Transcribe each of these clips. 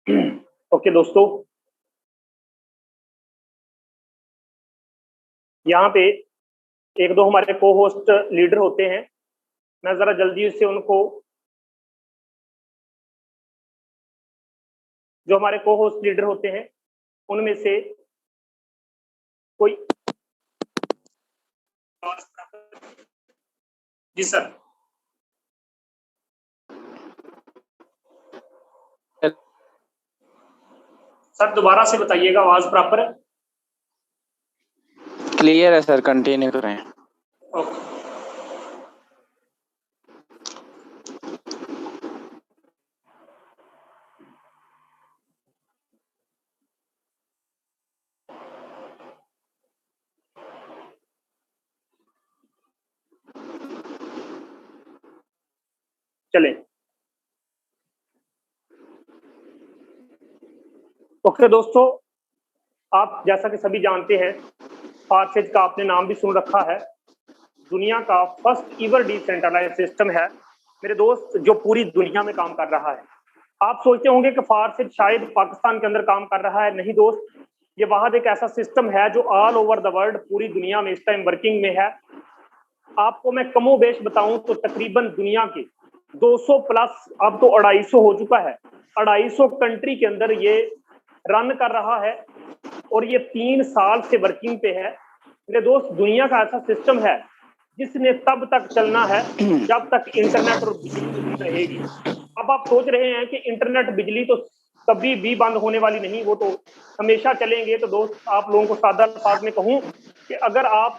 Okay दोस्तों, यहाँ पे एक दो हमारे को होस्ट लीडर होते हैं। मैं जरा जल्दी से उनको, जो हमारे को होस्ट लीडर होते हैं उनमें से कोई। जी सर। सर दोबारा से बताइएगा, आवाज प्रॉपर है? क्लियर है सर, कंटिन्यू करें। ओके। चलें। ओके दोस्तों, आप जैसा कि सभी जानते हैं, फारसेज का आपने नाम भी सुन रखा है। दुनिया का फर्स्ट ईवर डिसेंट्रलाइज्ड सिस्टम है मेरे दोस्त, जो पूरी दुनिया में काम कर रहा है। आप सोचते होंगे कि फारसेज शायद पाकिस्तान के अंदर काम कर रहा है। नहीं दोस्त, ये वाहद एक ऐसा सिस्टम है जो ऑल ओवर द वर्ल्ड, पूरी दुनिया में इस टाइम वर्किंग में है। आपको मैं कमोबेश बताऊं तो तकरीबन दुनिया के 200 प्लस, अब तो 250 हो चुका है, 250 कंट्री के अंदर ये रन कर रहा है और ये 3 साल से वर्किंग पे है। मेरे दोस्त, दुनिया का ऐसा सिस्टम है जिसने तब तक चलना है जब तक इंटरनेट और बिजली रहेगी। अब आप सोच रहे हैं कि इंटरनेट बिजली तो कभी भी बंद होने वाली नहीं, वो तो हमेशा चलेंगे। तो दोस्त, आप लोगों को सादा अल्फाज में कहूं कि अगर आप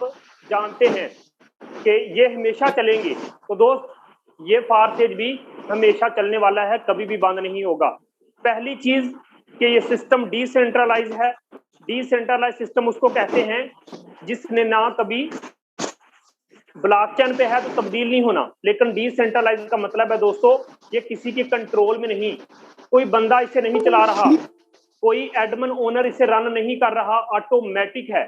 जानते हैं कि ये हमेशा चलेंगे तो दोस्त, ये फारसेज भी हमेशा चलने वाला है, कभी भी बंद नहीं होगा। पहली चीज कि ये सिस्टम डिसेंट्रलाइज है। डिसेंट्रलाइज सिस्टम उसको कहते हैं जिसने ना कभी ब्लॉकचेन पे है तो तब्दील नहीं होना, लेकिन डिसेंट्रलाइज का मतलब है दोस्तों, ये किसी के कंट्रोल में नहीं, कोई बंदा इसे नहीं चला रहा, कोई एडमिन ओनर इसे रन नहीं कर रहा, ऑटोमेटिक है,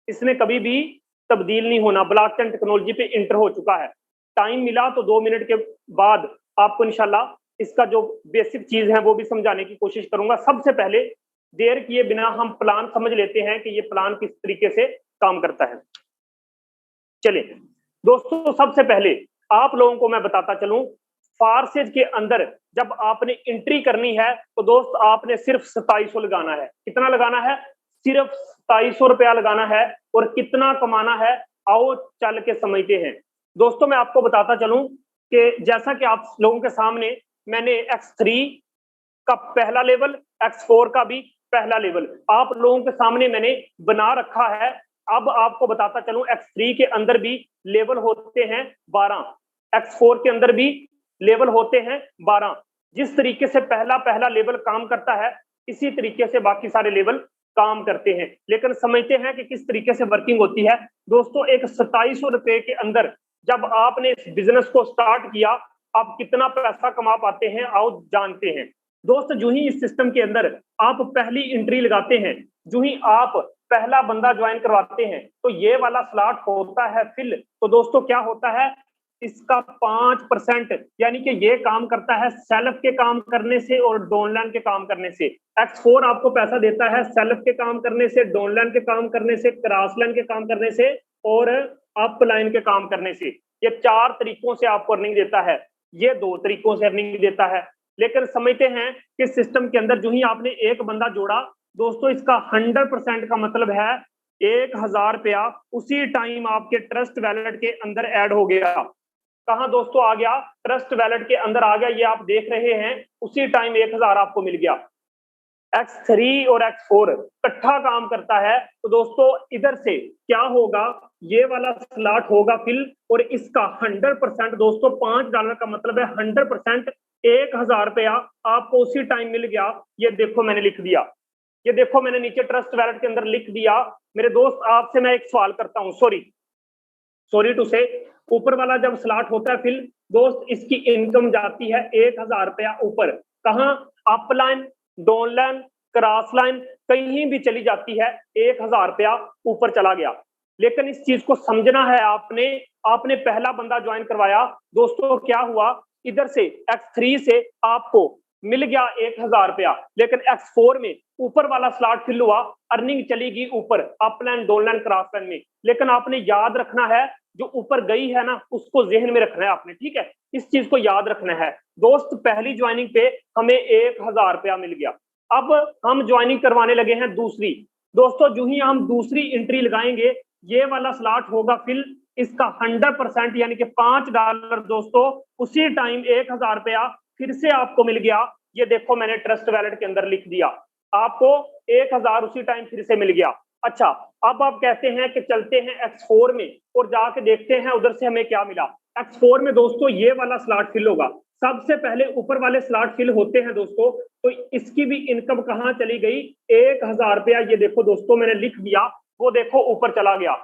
इसमें कभी भी तब्दील नहीं होना। ब्लॉकचेन टेक्नोलॉजी पे इंटर हो चुका है। टाइम मिला तो 2 मिनट के बाद आपको इंशाल्लाह इसका जो बेसिक चीज है वो भी समझाने की कोशिश करूंगा। सबसे पहले देर किए बिना हम प्लान समझ लेते हैं कि ये प्लान किस तरीके से काम करता है। चलिए दोस्तों, सबसे पहले आप लोगों को मैं बताता चलूं, फारसेज के अंदर जब आपने एंट्री करनी है तो दोस्त आपने सिर्फ 2700 लगाना है। कितना लगाना है? सिर्फ 2700 रुपया लगाना है। और कितना कमाना है, आओ चल के समझते हैं। दोस्तों, मैं आपको बताता चलूं कि जैसा कि आप लोगों के सामने मैंने X3 का पहला लेवल, X4 का भी पहला लेवल आप लोगों के सामने मैंने बना रखा है। अब आपको बताता चलूं, X3 के अंदर भी लेवल होते हैं 12, X4 के अंदर भी लेवल होते हैं 12। जिस तरीके से पहला लेवल काम करता है, इसी तरीके से बाकी सारे लेवल काम करते हैं। लेकिन समझते हैं कि किस तरीके से वर्किंग होती है। दोस्तों, एक 2700 रुपए के अंदर जब आपने इस बिजनेस को स्टार्ट किया, आप कितना पैसा कमा पाते हैं, आओ जानते हैं। दोस्त, जो ही इस सिस्टम के अंदर आप पहली एंट्री लगाते हैं, जो ही आप पहला बंदा ज्वाइन करवाते हैं, तो ये वाला स्लॉट होता है फिल। तो दोस्तों क्या होता है, इसका 5%, यानी कि ये काम करता है सेल्फ के काम करने से और डाउनलाइन के काम करने से। X4 आपको पैसा देता है सेल्फ के काम करने से, डाउनलाइन के काम करने से, क्रॉसलाइन के काम करने से और अपलाइन के काम करने से। ये 4 तरीकों से आपको अर्निंग देता है, ये 2 तरीकों से अर्निंग देता है। लेकिन समझते हैं कि सिस्टम के अंदर जो ही आपने एक बंदा जोड़ा, दोस्तों इसका 100% का मतलब है 1000 रुपया उसी टाइम आपके ट्रस्ट वैलेट के अंदर ऐड हो गया। कहां दोस्तों आ गया? ट्रस्ट वैलेट के अंदर आ गया। ये आप देख रहे हैं, उसी टाइम 1000 आपको मिल गया। X3 और X4 इकट्ठा काम करता है। तो दोस्तों इधर से क्या होगा, ये वाला स्लॉट होगा फिल और इसका 100%, दोस्तों $5 का मतलब है 100%, 1000 रुपया आपको उसी टाइम मिल गया। ये देखो मैंने लिख दिया, ये देखो मैंने नीचे ट्रस्ट वैलेट के अंदर लिख दिया। मेरे दोस्त, आपसे मैं एक सवाल करता हूं, सॉरी टू से, ऊपर वाला जब स्लॉट होता है फिल, दोस्त इसकी इनकम जाती है 1000 रुपया ऊपर। कहां? अपलाइन, डाउनलाइन, क्रॉसलाइन, कहीं भी चली जाती है, 1000 रुपया ऊपर चला गया। लेकिन इस चीज को समझना है आपने पहला बंदा ज्वाइन करवाया, दोस्तों क्या हुआ, इधर से X3 से आपको मिल गया 1000 रुपया। लेकिन X4 में ऊपर वाला स्लॉट फिल हुआ, अर्निंग चली गई ऊपर up line, down line, cross line में। लेकिन आपने याद रखना है, जो ऊपर गई है ना, उसको जहन में रखना है आपने, ठीक है, इस चीज को याद रखना है दोस्त। पहली ज्वाइनिंग पे हमें 1000 रुपया मिल गया। अब हम ज्वाइनिंग करवाने लगे हैं दूसरी। दोस्तों जो ही हम दूसरी एंट्री लगाएंगे, ये वाला स्लॉट होगा फिल, इसका 100% यानी कि $5 दोस्तों उसी टाइम 1000 रुपया फिर से आपको मिल गया। ये देखो मैंने ट्रस्ट वैलेट के अंदर लिख दिया, आपको 1000 उसी टाइम फिर से मिल गया। अच्छा, अब आप कहते हैं कि चलते हैं X4 में और जाके देखते हैं उधर से हमें क्या मिला। X4 में दोस्तों ये वाला स्लॉट फिल होगा। सबसे पहले ऊपर वाले स्लॉट फिल होते हैं दोस्तों, तो इसकी भी इनकम कहां चली गई, 1000 रुपया। ये देखो दोस्तों मैंने लिख दिया, वो देखो ऊपर चला गया।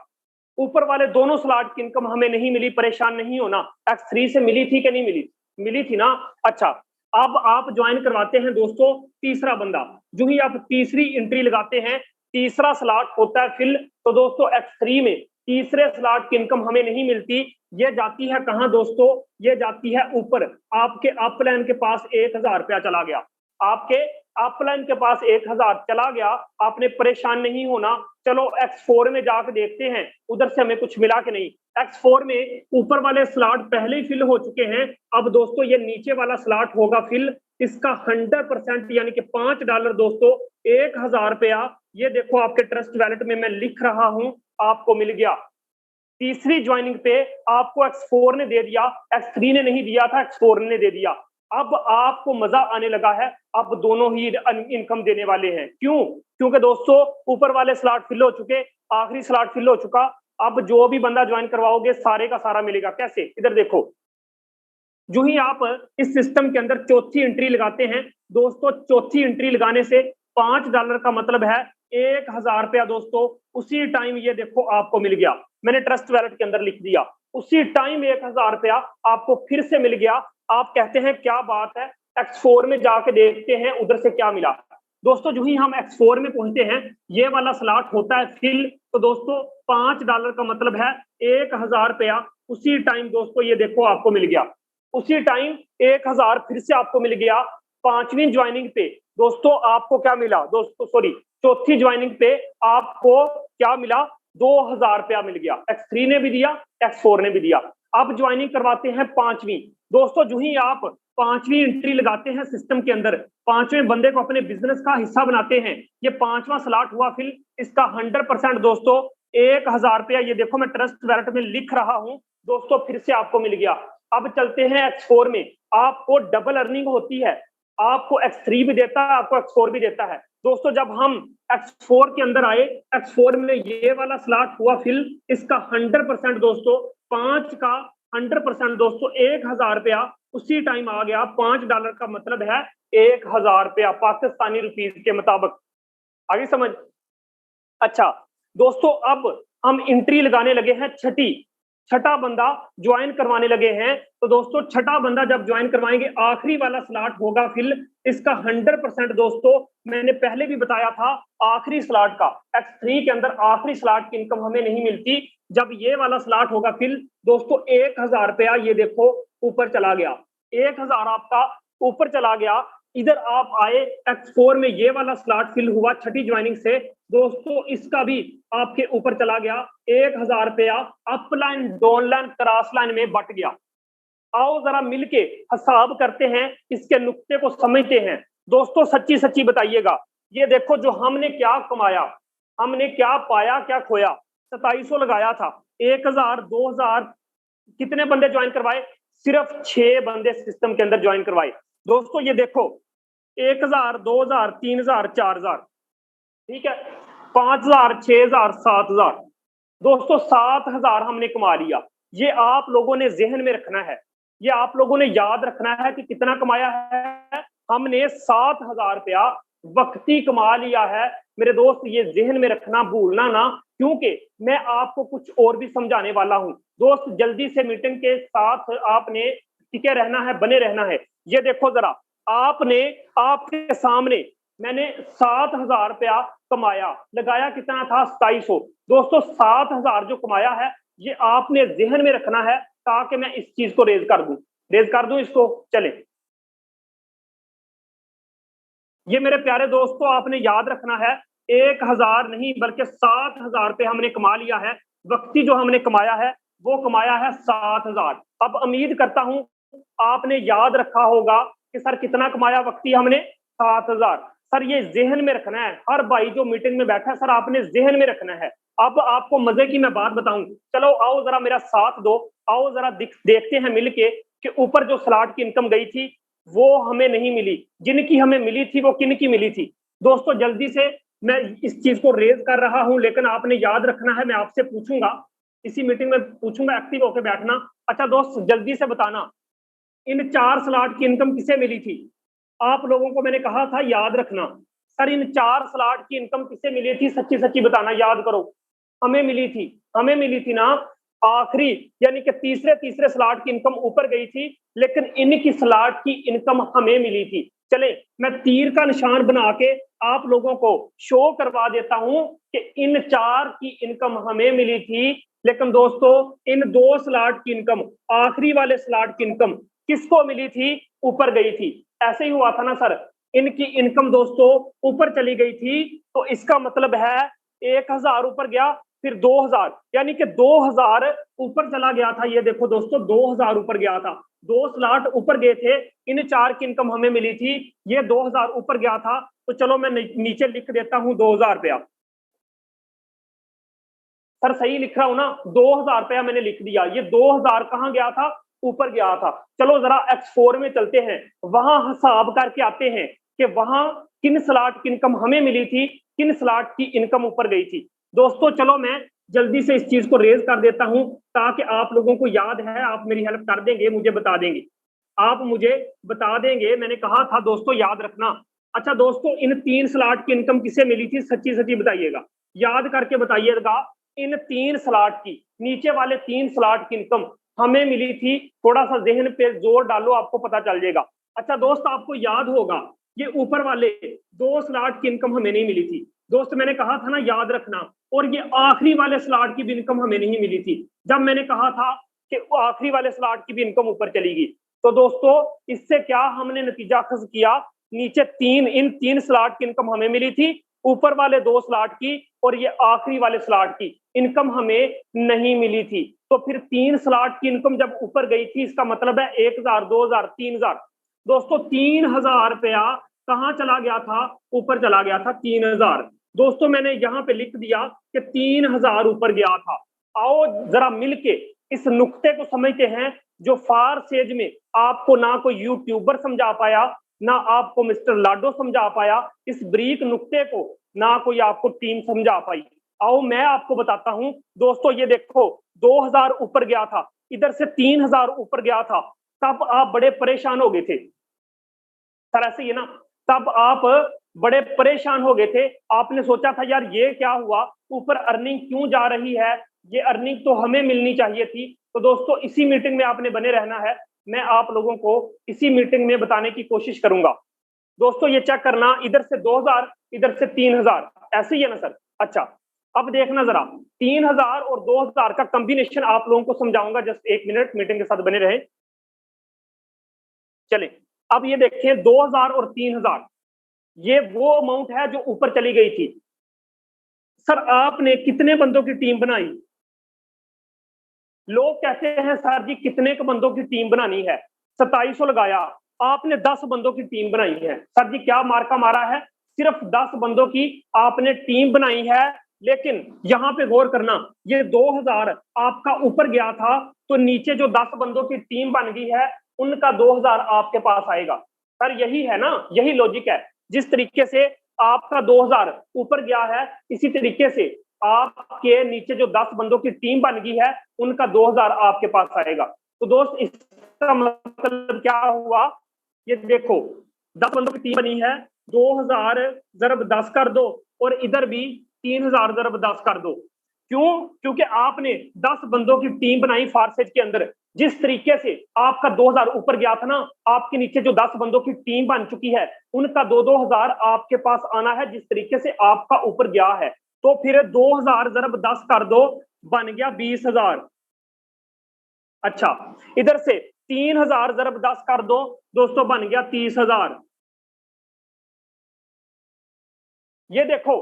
ऊपर वाले दोनों स्लॉट की इनकम हमें नहीं मिली, परेशान नहीं होना। X3 से मिली थी कि नहीं मिली, मिली थी ना। अच्छा, अब आप ज्वाइन करवाते हैं दोस्तों तीसरा बंदा। जो ही आप तीसरी एंट्री लगाते हैं, तीसरा स्लॉट होता है फिल, तो दोस्तों X3 में तीसरे स्लॉट की इनकम हमें नहीं मिलती। ये जाती है कहां दोस्तों, ये जाती है ऊपर, आपके अपलाइन के पास 1000 रुपया चला गया। आपके अपलाइन के पास 1000 चला गया, आपने परेशान नहीं होना। चलो X4 में जाकर देखते हैं उधर से हमें कुछ मिला कि नहीं। X4 में ऊपर वाले स्लॉट पहले ही फिल हो चुके हैं। अब दोस्तों ये नीचे वाला स्लॉट होगा फिल, इसका 100% यानी कि $5 दोस्तों 1000 रुपया। ये देखो आपके ट्रस्ट वैलेट में मैं लिख रहा हूं, आपको मिल गया। तीसरी ज्वाइनिंग पे आपको X4 ने दे दिया, X3 ने नहीं दिया था, X4 ने दे दिया। अब आपको मजा आने लगा है, अब दोनों ही इनकम देने वाले हैं। क्यों? क्योंकि दोस्तों ऊपर वाले स्लॉट फिल हो चुके, आखिरी स्लॉट फिल हो चुका। अब जो भी बंदा ज्वाइन करवाओगे सारे का सारा मिलेगा। कैसे? इधर देखो, जो ही आप इस सिस्टम के अंदर चौथी एंट्री लगाते हैं दोस्तों, चौथी एंट्री लगाने से $5 का मतलब है 1000 रुपया दोस्तों उसी टाइम। ये देखो आपको मिल गया, मैंने ट्रस्ट वैलेट के अंदर लिख दिया, उसी टाइम 1000 रुपया आपको फिर से मिल गया। आप कहते हैं क्या बात है, X4 में जाके देखते हैं उधर से क्या मिला। दोस्तों जो ही हम X4 में पहुंचते हैं, ये वाला स्लॉट होता है फिल, तो दोस्तों $5 का मतलब है 1000 रुपया उसी टाइम दोस्तों। ये देखो आपको मिल गया, उसी टाइम 1000 फिर से आपको मिल गया। पांचवी ज्वाइनिंग पे दोस्तों आपको क्या मिला दोस्तों, सॉरी चौथी ज्वाइनिंग पे आपको क्या मिला, 2000 रुपया मिल गया। X3 ने भी दिया, X4 ने भी दिया। अब ज्वाइनिंग करवाते हैं पांचवी। दोस्तों जो ही आप पांचवी एंट्री लगाते हैं सिस्टम के अंदर, पांचवें बंदे को अपने बिजनेस का हिस्सा बनाते हैं, ये पांचवा स्लॉट हुआ फिल, इसका 100% दोस्तों 1000 रुपया। ये देखो मैं ट्रस्ट वैलेट में लिख रहा हूं दोस्तों, फिर से आपको मिल गया। अब चलते हैं X4 में, आपको डबल अर्निंग होती है, आपको X3 भी देता है, आपको X4 भी देता है। दोस्तों जब हम X4 के अंदर आए, X4 में ये वाला स्लॉट हुआ फिल, इसका 100% दोस्तों 5 का 100% दोस्तों 1000 रुपया उसी टाइम आ गया। $5 का मतलब है 1000 रुपया पाकिस्तानी रुपीज के मुताबिक। आगे समझ? अच्छा दोस्तों, अब हम एंट्री लगाने लगे हैं छठा बंदा ज्वाइन करवाने लगे हैं। तो दोस्तों छठा बंदा जब ज्वाइन करवाएंगे, आखिरी वाला स्लॉट होगा फिल, इसका 100% दोस्तों मैंने पहले भी बताया था, आखिरी स्लॉट का X3 के अंदर आखिरी स्लॉट की इनकम हमें नहीं मिलती। जब ये वाला स्लॉट होगा फिल दोस्तों 1000 रुपया, ये देखो ऊपर चला गया, 1000 आपका ऊपर चला गया। इधर आप आए X4 में, ये वाला स्लॉट फिल हुआ छठी ज्वाइनिंग से दोस्तों, इसका भी आपके ऊपर चला गया 1000 रुपया, अपलाइन, डाउनलाइन, क्रॉस लाइन में बट गया। आओ जरा मिलके हिसाब करते हैं, इसके नुक्ते को समझते हैं। दोस्तों सच्ची सच्ची बताइएगा, ये देखो जो हमने क्या कमाया, हमने क्या पाया, क्या खोया। 2700 लगाया था, 1000, 2000, कितने बंदे ज्वाइन करवाए, सिर्फ 6 बंदे सिस्टम के अंदर ज्वाइन करवाए। दोस्तों ये देखो 1000, 2000, 3000, 4000, ठीक है, 5000, 6000, 7000, दोस्तों 7000 हमने कमा लिया। ये आप लोगों ने जहन में रखना है, ये आप लोगों ने याद रखना है कि कितना कमाया है हमने, 7000 रुपया वक्ती कमा लिया है मेरे दोस्त। ये जहन में रखना, भूलना ना, क्योंकि मैं आपको कुछ और भी समझाने वाला हूं। दोस्त जल्दी से मीटिंग के साथ आपने टिके रहना है, बने रहना है। ये देखो जरा, आपने आपके सामने मैंने 7000 रुपया कमाया, लगाया कितना था, 2700। दोस्तों 7000 जो कमाया है, ये आपने जहन में रखना है, ताकि मैं इस चीज को रेज कर दूं इसको। चले ये मेरे प्यारे दोस्तों आपने याद रखना है, 1000 नहीं बल्कि 7000 रुपये हमने कमा लिया है। वक्ती जो हमने कमाया है वो कमाया है 7000। अब उम्मीद करता हूं आपने याद रखा होगा कि सर कितना कमाया वक्ती हमने, 7000। सर ये जहन में रखना है, हर भाई जो मीटिंग में बैठा है सर आपने जहन में रखना है। अब आपको मजे की मैं बात बताऊं, चलो आओ जरा मेरा साथ दो, आओ जरा देखते हैं मिलके कि ऊपर जो स्लॉट की इनकम गई थी वो हमें नहीं मिली, जिनकी हमें मिली थी वो किन की मिली थी। दोस्तों जल्दी से मैं इस चीज को रेज कर रहा हूं, लेकिन आपने याद रखना है, मैं आपसे पूछूंगा इसी मीटिंग में पूछूंगा, एक्टिव होकर बैठना। अच्छा दोस्त जल्दी से बताना, इन 4 स्लॉट की इनकम किसे मिली थी? आप लोगों को मैंने कहा था याद रखना। सर इन 4 स्लॉट की इनकम किसे मिली थी, सच्ची सच्ची बताना, याद करो। हमें मिली थी, हमें मिली थी ना। आखिरी यानी कि तीसरे स्लॉट की इनकम ऊपर गई थी, लेकिन इनकी स्लॉट की इनकम हमें मिली थी। चले मैं तीर का निशान बना के आप लोगों को शो करवा देता हूं कि इन 4 की इनकम हमें मिली थी, लेकिन दोस्तों इन 2 स्लॉट की इनकम, आखिरी वाले स्लॉट की इनकम किसको मिली थी? ऊपर गई थी। ऐसे ही हुआ था ना सर, इनकी इनकम दोस्तों ऊपर चली गई थी, तो इसका मतलब है 1000 ऊपर गया, फिर 2000, यानी कि 2000 ऊपर चला गया था। ये देखो दोस्तों 2000 ऊपर गया था, 2 स्लॉट ऊपर गए थे, इन 4 की इनकम हमें मिली थी, ये 2000 ऊपर गया था। तो चलो मैं नीचे लिख देता हूं 2000 रुपया। सर सही लिख रहा हूं ना, 2000 रुपया मैंने लिख दिया। ये 2000 कहां गया था? ऊपर गया था। चलो जरा X4 में चलते हैं, वहां हिसाब करके आते हैं कि वहां किन स्लॉट की इनकम हमें मिली थी, किन स्लॉट की इनकम ऊपर गई थी। दोस्तों चलो मैं जल्दी से इस चीज को रेज कर देता हूं, ताकि आप लोगों को याद है, आप मेरी हेल्प कर देंगे, मुझे बता देंगे, आप मुझे बता देंगे। मैंने कहा था दोस्तों याद रखना। अच्छा दोस्तों इन 3 स्लॉट की इनकम किसे मिली थी, सच्ची सच्ची बताइएगा, याद करके बताइएगा। इन 3 स्लॉट की, नीचे वाले 3 स्लॉट की इनकम हमें मिली थी। थोड़ा सा जहन पे जोर डालो, आपको पता चल जाएगा। अच्छा दोस्त आपको याद होगा ये ऊपर वाले 2 स्लॉट की इनकम हमें नहीं मिली थी। दोस्त मैंने कहा था ना याद रखना, और ये आखिरी वाले स्लॉट की भी इनकम हमें नहीं मिली थी, जब मैंने कहा था कि आखिरी वाले स्लॉट की भी इनकम ऊपर चली गई। तो दोस्तों इससे क्या हमने नतीजा अखज किया, नीचे इन 3 स्लॉट की इनकम हमें मिली थी, ऊपर वाले 2 स्लॉट की और ये आखिरी वाले स्लॉट की इनकम हमें नहीं मिली थी। तो फिर 3 स्लॉट की इनकम जब ऊपर गई थी, इसका मतलब है 1000, 2000, 3000। दोस्तों 3000 रुपया कहां चला गया था? ऊपर चला गया था 3000। दोस्तों मैंने यहां पे लिख दिया कि 3000 ऊपर गया था। आओ जरा मिलके इस नुक्ते को समझते हैं, जो फार सेज में आपको ना कोई यूट्यूबर समझा पाया, ना आपको मिस्टर लाडो समझा पाया, इस ब्रीक नुक्ते को ना कोई आपको टीम समझा पाई। आओ मैं आपको बताता हूं दोस्तों, ये देखो 2000 ऊपर गया था, इधर से 3000 ऊपर गया था, तब आप बड़े परेशान हो गए थे। सर ऐसे ही ना, तब आप बड़े परेशान हो गए थे, आपने सोचा था यार ये क्या हुआ, ऊपर अर्निंग क्यों जा रही है, ये अर्निंग तो हमें मिलनी चाहिए थी। तो दोस्तों इसी मीटिंग में आपने बने रहना है, मैं आप लोगों को इसी मीटिंग में बताने की कोशिश करूंगा। दोस्तों ये चेक करना, इधर से 2000, इधर से 3000, ऐसे ही है ना सर? अच्छा अब देखना जरा, 3000 और 2000 का कॉम्बिनेशन आप लोगों को समझाऊंगा, जस्ट 1 मिनट मीटिंग के साथ बने रहे। चले अब ये देखें 2000 और 3000, ये वो अमाउंट है जो ऊपर चली गई थी। सर आपने कितने बंदों की टीम बनाई? लोग कहते हैं सर जी कितने बंदों की टीम बनानी है, 2700 लगाया, आपने 10 बंदों की टीम बनाई है। सर जी क्या मार्का मारा है? सिर्फ 10 बंदों की आपने टीम बनाई है। लेकिन यहां पे गौर करना, ये 2000 आपका ऊपर गया था, तो नीचे जो 10 बंदों की टीम बन गई है उनका 2000 आपके पास आएगा। सर यही है ना, यही लॉजिक है। जिस तरीके से आपका 2000 ऊपर गया है, इसी तरीके से आपके नीचे जो 10 बंदों की टीम बन गई है उनका 2000 आपके पास आएगा। तो दोस्त इसका मतलब क्या हुआ, ये देखो 10 बंदों की टीम बनी है, 2000 ज़रब 10 कर दो, और इधर भी 3000 ज़रब 10 कर दो। क्यों? क्योंकि आपने 10 बंदों की टीम बनाई फारसेज के अंदर। जिस तरीके से आपका 2000 ऊपर गया था ना, आपके नीचे जो 10 बंदों की टीम बन चुकी है उनका 2-2000 आपके पास आना है, जिस तरीके से आपका ऊपर गया है। तो फिर 2000 ज़रब 10 कर दो, बन गया 20000। अच्छा इधर से 3000 ज़रब 10 कर दो दोस्तों, बन गया 30000। ये देखो,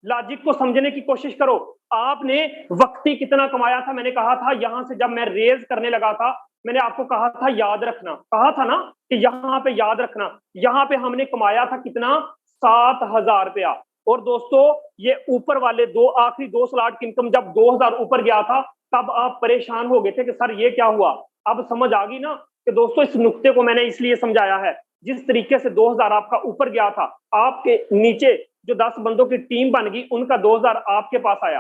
लॉजिक को समझने की कोशिश करो। आपने वक्ती कितना कमाया था, मैंने कहा था यहां से जब मैं रेज करने लगा था, मैंने आपको कहा था याद रखना, कहा था ना कि यहाँ पे याद रखना, यहाँ पे हमने कमाया था कितना, 7,000 रुपया। और दोस्तों ये ऊपर वाले दो आखिरी दो स्लॉट की इनकम जब 2,000 ऊपर गया था तब आप परेशान हो गए थे कि सर ये क्या हुआ। अब समझ आ गई ना कि दोस्तों इस नुक्ते को मैंने इसलिए समझाया है, जिस तरीके से 2,000 आपका ऊपर गया था, आपके नीचे जो 10 बंदों की टीम बन गई उनका 2,000 आपके पास आया,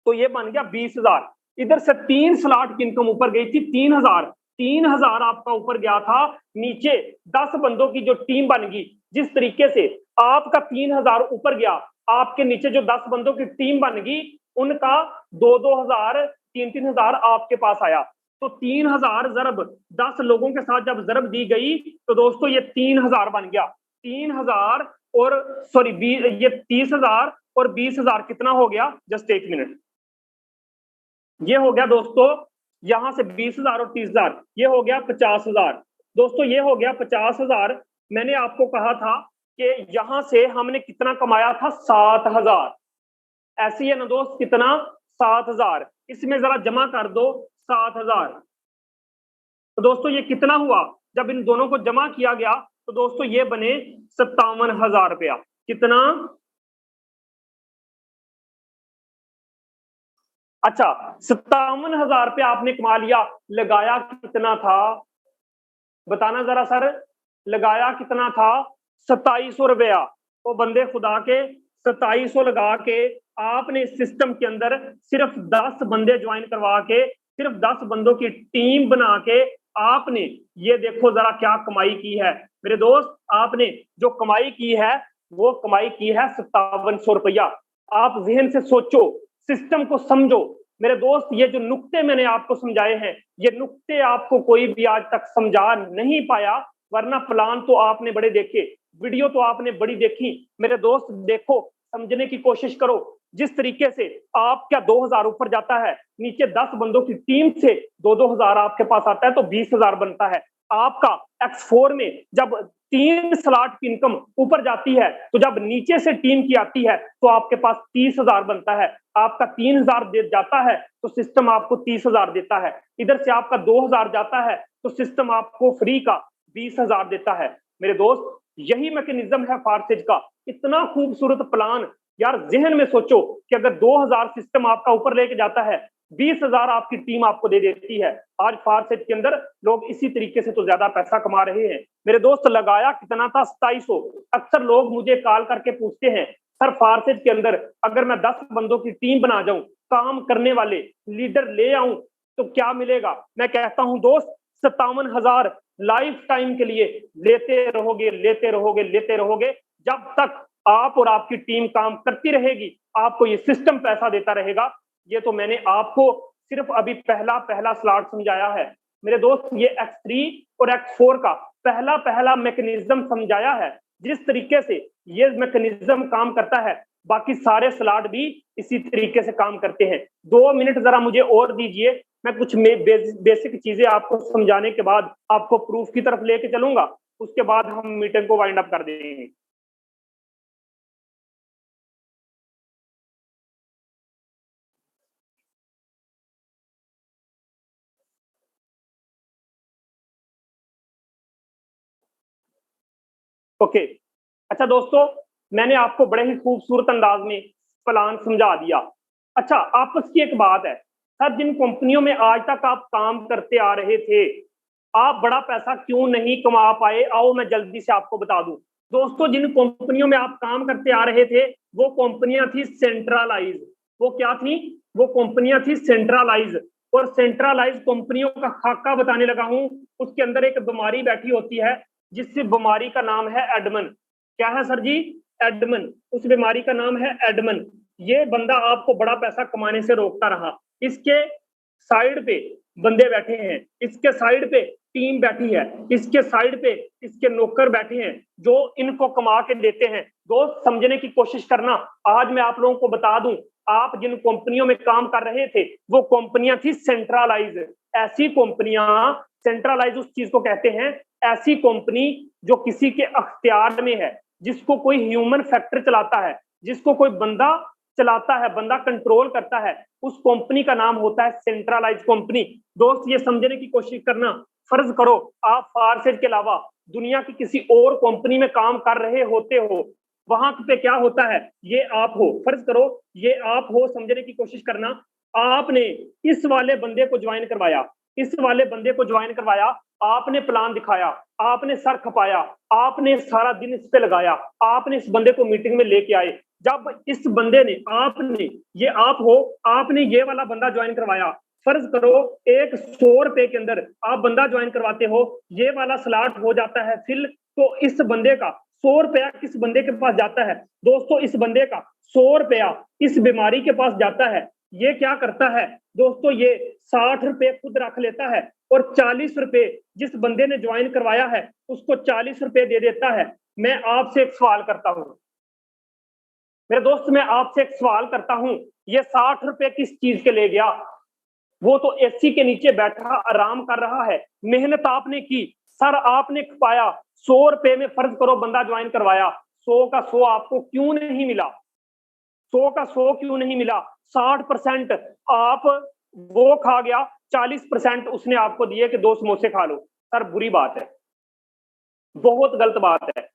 तो ये बन गया 20,000। इधर से 3 स्लॉट की इनकम ऊपर गई थी 3,000 आपका ऊपर गया था, नीचे 10 बंदों की जो टीम बन गई, जिस तरीके से आपका 3,000 ऊपर गया, आपके नीचे जो 10 बंदों की टीम बन गई उनका 2,000 3,000 आपके पास आया। तो 3,000 ज़रब 10 लोगों के साथ जब ज़रब दी गई तो दोस्तों ये 3,000 बन गया। 3,000 और सॉरी ये 30,000 और 20,000 कितना हो गया, जस्ट एक मिनट, ये हो गया दोस्तों यहां से 20,000 और 30,000, ये हो गया 50,000। दोस्तों ये हो गया 50,000। मैंने आपको कहा था कि यहां से हमने कितना कमाया था, 7,000। ऐसी है ना दोस्त, कितना, 7,000। इसमें जरा जमा कर दो 7,000। तो दोस्तों ये कितना हुआ, जब इन दोनों को जमा किया गया तो दोस्तों ये बने 57,000 रुपया। कितना, अच्छा 57,000 रुपया आपने कमा लिया। लगाया कितना था, बताना जरा सर, लगाया कितना था, 2700 रुपया। तो बंदे खुदा के 2700 लगा के आपने इस सिस्टम के अंदर सिर्फ 10 बंदे ज्वाइन करवा के, सिर्फ 10 बंदों की टीम बना के आपने ये देखो जरा क्या कमाई की है मेरे दोस्त। आपने जो कमाई की है वो कमाई की है 5700 रुपया। आप जहन से सोचो, सिस्टम को समझो मेरे दोस्त। ये जो नुक्ते मैंने आपको समझाए हैं, ये नुक्ते आपको कोई भी आज तक समझा नहीं पाया, वरना प्लान तो आपने बड़े देखे, वीडियो तो आपने बड़ी देखी मेरे दोस्त। देखो, समझने की कोशिश करो, जिस तरीके से आपका 2,000 ऊपर जाता है, नीचे 10 बंदों की टीम से 2,000 आपके पास आता है तो 20,000 बनता है। आपका X4 में जब 3 स्लॉट की इनकम ऊपर जाती है तो जब नीचे से टीम की आती है तो आपके पास 30,000 बनता है। आपका 3,000 दे जाता है तो सिस्टम आपको 30,000 देता है। इधर से आपका 2,000 जाता है तो सिस्टम आपको फ्री का 20,000 देता है मेरे दोस्त। यही मैकेनिज्म है फार्सेज का। इतना खूबसूरत प्लान यार, जहन में सोचो कि अगर 2,000 सिस्टम आपका ऊपर लेके जाता है, 20,000 आपकी टीम आपको दे देती है। आज फार्सेज के अंदर लोग इसी तरीके से तो ज्यादा पैसा कमा रहे हैं मेरे दोस्त। लगाया कितना था, 2700। अक्सर लोग मुझे कॉल करके पूछते हैं सर फार्सेज के अंदर अगर मैं 10 बंदों की टीम बना जाऊं, काम करने वाले लीडर ले आऊं तो क्या मिलेगा। मैं कहता हूं दोस्त 57,000 लाइफ टाइम के लिए लेते रहोगे, लेते रहोगे, लेते रहोगे, जब तक आप और आपकी टीम काम करती रहेगी, आपको ये सिस्टम पैसा देता रहेगा। ये तो मैंने आपको सिर्फ अभी पहला स्लॉट समझाया है मेरे दोस्त। ये X3 और X4 का पहला मैकेनिज्म समझाया है। जिस तरीके से ये मैकेनिज्म काम करता है, बाकी सारे स्लॉट भी इसी तरीके से काम करते हैं। 2 मिनट जरा मुझे और दीजिए, मैं कुछ बेसिक चीजें आपको समझाने के बाद आपको प्रूफ की तरफ लेके चलूंगा, उसके बाद हम मीटिंग को वाइंड अप कर देंगे। ओके, अच्छा दोस्तों, मैंने आपको बड़े ही खूबसूरत अंदाज में प्लान समझा दिया। अच्छा, आपस की एक बात है सर, जिन कंपनियों में आज तक आप काम करते आ रहे थे, आप बड़ा पैसा क्यों नहीं कमा पाए? आओ मैं जल्दी से आपको बता दूं। दोस्तों, जिन कंपनियों में आप काम करते आ रहे थे वो कंपनियां थी सेंट्रलाइज। वो क्या थी? वो कंपनियां थी सेंट्रलाइज। और सेंट्रलाइज कंपनियों का खाका बताने लगा हूं। उसके अंदर एक बीमारी बैठी होती है, जिस बीमारी का नाम है एडमन। क्या है सर जी? एडमन। उस बीमारी का नाम है एडमन। ये बंदा आपको बड़ा पैसा कमाने से रोकता रहा। इसके साइड पे बंदे बैठे हैं, इसके साइड पे टीम बैठी है, इसके साइड पे इसके नौकर बैठे हैं जो इनको कमा के देते हैं। दोस्त, समझने की कोशिश करना। आज मैं आप लोगों को बता दूं, आप जिन कंपनियों में काम कर रहे थे वो कंपनियां थी सेंट्रलाइज। ऐसी कंपनियां, सेंट्रलाइज उस चीज को कहते हैं, ऐसी कंपनी जो किसी के अख्तियार में है, जिसको कोई ह्यूमन फैक्टर चलाता है, जिसको कोई बंदा चलाता है, बंदा कंट्रोल करता है, उस कंपनी का नाम होता है सेंट्रलाइज कंपनी। दोस्त ये समझने की कोशिश करना, फर्ज करो आप फारसेज के अलावा दुनिया की किसी और कंपनी में काम कर रहे होते हो, वहां पे क्या होता है, ये आप हो, फर्ज करो ये आप हो, समझने की कोशिश करना। आपने इस वाले बंदे को ज्वाइन करवाया, इस वाले बंदे को ज्वाइन करवाया, आपने प्लान दिखाया, आपने सर खपाया, आपने सारा दिन इस पे लगाया, आपने इस बंदे को मीटिंग में लेके आए। जब इस बंदे ने, आपने, ये आप हो, आपने ये वाला बंदा ज्वाइन करवाया, फर्ज करो एक 100 रुपए के अंदर आप बंदा ज्वाइन करवाते हो, ये वाला स्लॉट हो जाता है फिल, तो इस बंदे का 100 रुपया किस बंदे के पास जाता है दोस्तों, इस बंदे का 100 रुपया इस बीमारी के पास जाता है। ये क्या करता है दोस्तों, ये 60 रुपए खुद रख लेता है और 40 रुपए जिस बंदे ने ज्वाइन करवाया है उसको 40 रुपए दे देता है। मैं आपसे एक सवाल करता हूं मेरे दोस्त, मैं आपसे एक सवाल करता हूं, ये 60 रुपए किस चीज के ले गया? वो तो एसी के नीचे बैठा आराम कर रहा है, मेहनत आपने की, सर आपने खपाया, 100 रुपए में फर्ज करो बंदा ज्वाइन करवाया, 100 का 100 आपको क्यों नहीं मिला? 100 का 100 क्यों नहीं मिला? 60% आप वो खा गया, 40% उसने आपको दिए कि 2 समोसे खा लो। सर बुरी बात है, बहुत गलत बात है।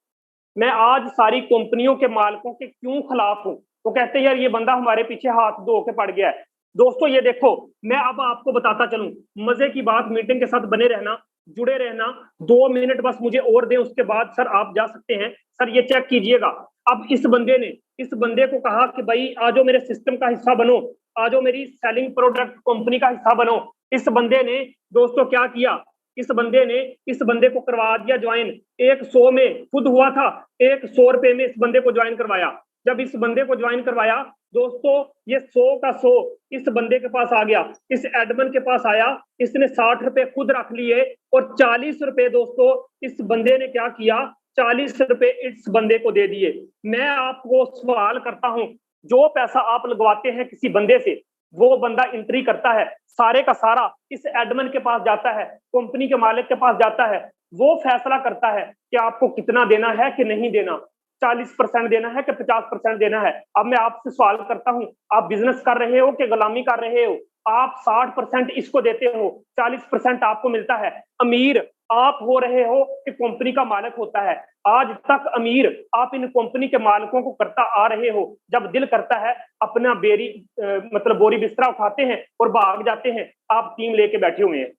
मैं आज सारी कंपनियों के मालिकों के क्यों खिलाफ हूं? वो कहते हैं यार ये बंदा हमारे पीछे हाथ धो के पड़ गया है। दोस्तों ये देखो, मैं अब आपको बताता चलूं, मजे की बात, मीटिंग के साथ बने रहना, जुड़े रहना। 2 मिनट बस मुझे और दें, उसके बाद सर आप जा सकते हैं। सर ये चेक कीजिएगा, अब इस बंदे ने इस बंदे को कहा कि भाई आज मेरे सिस्टम का हिस्सा बनो, आज मेरी सेलिंग प्रोडक्ट कंपनी का हिस्सा बनो। इस बंदे ने दोस्तों क्या किया, इस बंदे ने इस बंदे को करवा दिया ज्वाइन। एक 100 में खुद हुआ था, एक 100 रुपए में इस बंदे को ज्वाइन करवाया। जब इस बंदे को ज्वाइन करवाया दोस्तों, ये 100 का 100 इस बंदे के पास आ गया, इस एडमन के पास आया, इसने 60 रुपए खुद रख लिए और 40 रुपए दोस्तों इस बंदे ने क्या किया, 40 रुपए इस बंदे को दे दिए। मैं आपको सवाल करता हूं, जो पैसा आप लगवाते हैं किसी बंदे से, वो बंदा एंट्री करता है, सारे का सारा इस एडमन के पास जाता है, कंपनी के मालिक के पास जाता है, वो फैसला करता है कि आपको कितना देना है कि नहीं देना, 40% देना है कि 50% देना है। अब मैं आपसे सवाल करता हूं, आप बिजनेस कर रहे हो कि गुलामी कर रहे हो? आप 60% इसको देते हो, 40% आपको मिलता है। अमीर आप हो रहे हो कि कंपनी का मालिक होता है? आज तक अमीर आप इन कंपनी के मालिकों को करता आ रहे हो। जब दिल करता है अपना मतलब बोरी बिस्तरा उठाते हैं और भाग जाते हैं, आप टीम लेके बैठे हुए हैं।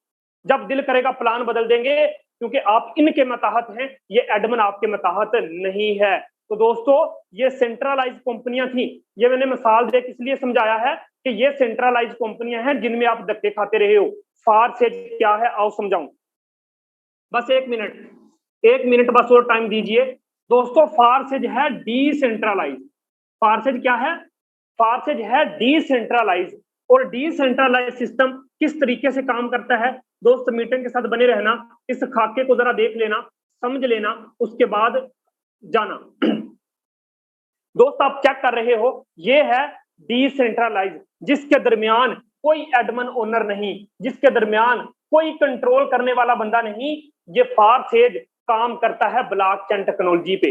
जब दिल करेगा प्लान बदल देंगे, क्योंकि आप इनके मताहत हैं, ये एडमन आपके मताहत नहीं है। तो दोस्तों ये सेंट्रलाइज कंपनियां थी, ये मैंने मिसाल दे इसलिए समझाया है कि ये सेंट्रलाइज कंपनियां हैं जिनमें आप धक्के खाते रहे हो। फारसेज क्या है आओ समझाऊं, बस 1 मिनट बस और टाइम दीजिए दोस्तों। फारसेज है डिसेंट्रलाइज। फारसेज क्या है? फारसेज है डिसेंट्रलाइज। और डिसेंट्रलाइज सिस्टम किस तरीके से काम करता है दोस्त, मीटिंग के साथ बने रहना, इस खाके को जरा देख लेना, समझ लेना, उसके बाद जाना। दोस्त आप चेक कर रहे हो, ये है डिसेंट्रलाइज, जिसके दरमियान कोई एडमन ओनर नहीं, जिसके दरमियान कोई कंट्रोल करने वाला बंदा नहीं। ये फारसेज काम करता है ब्लॉकचेन टेक्नोलॉजी पे,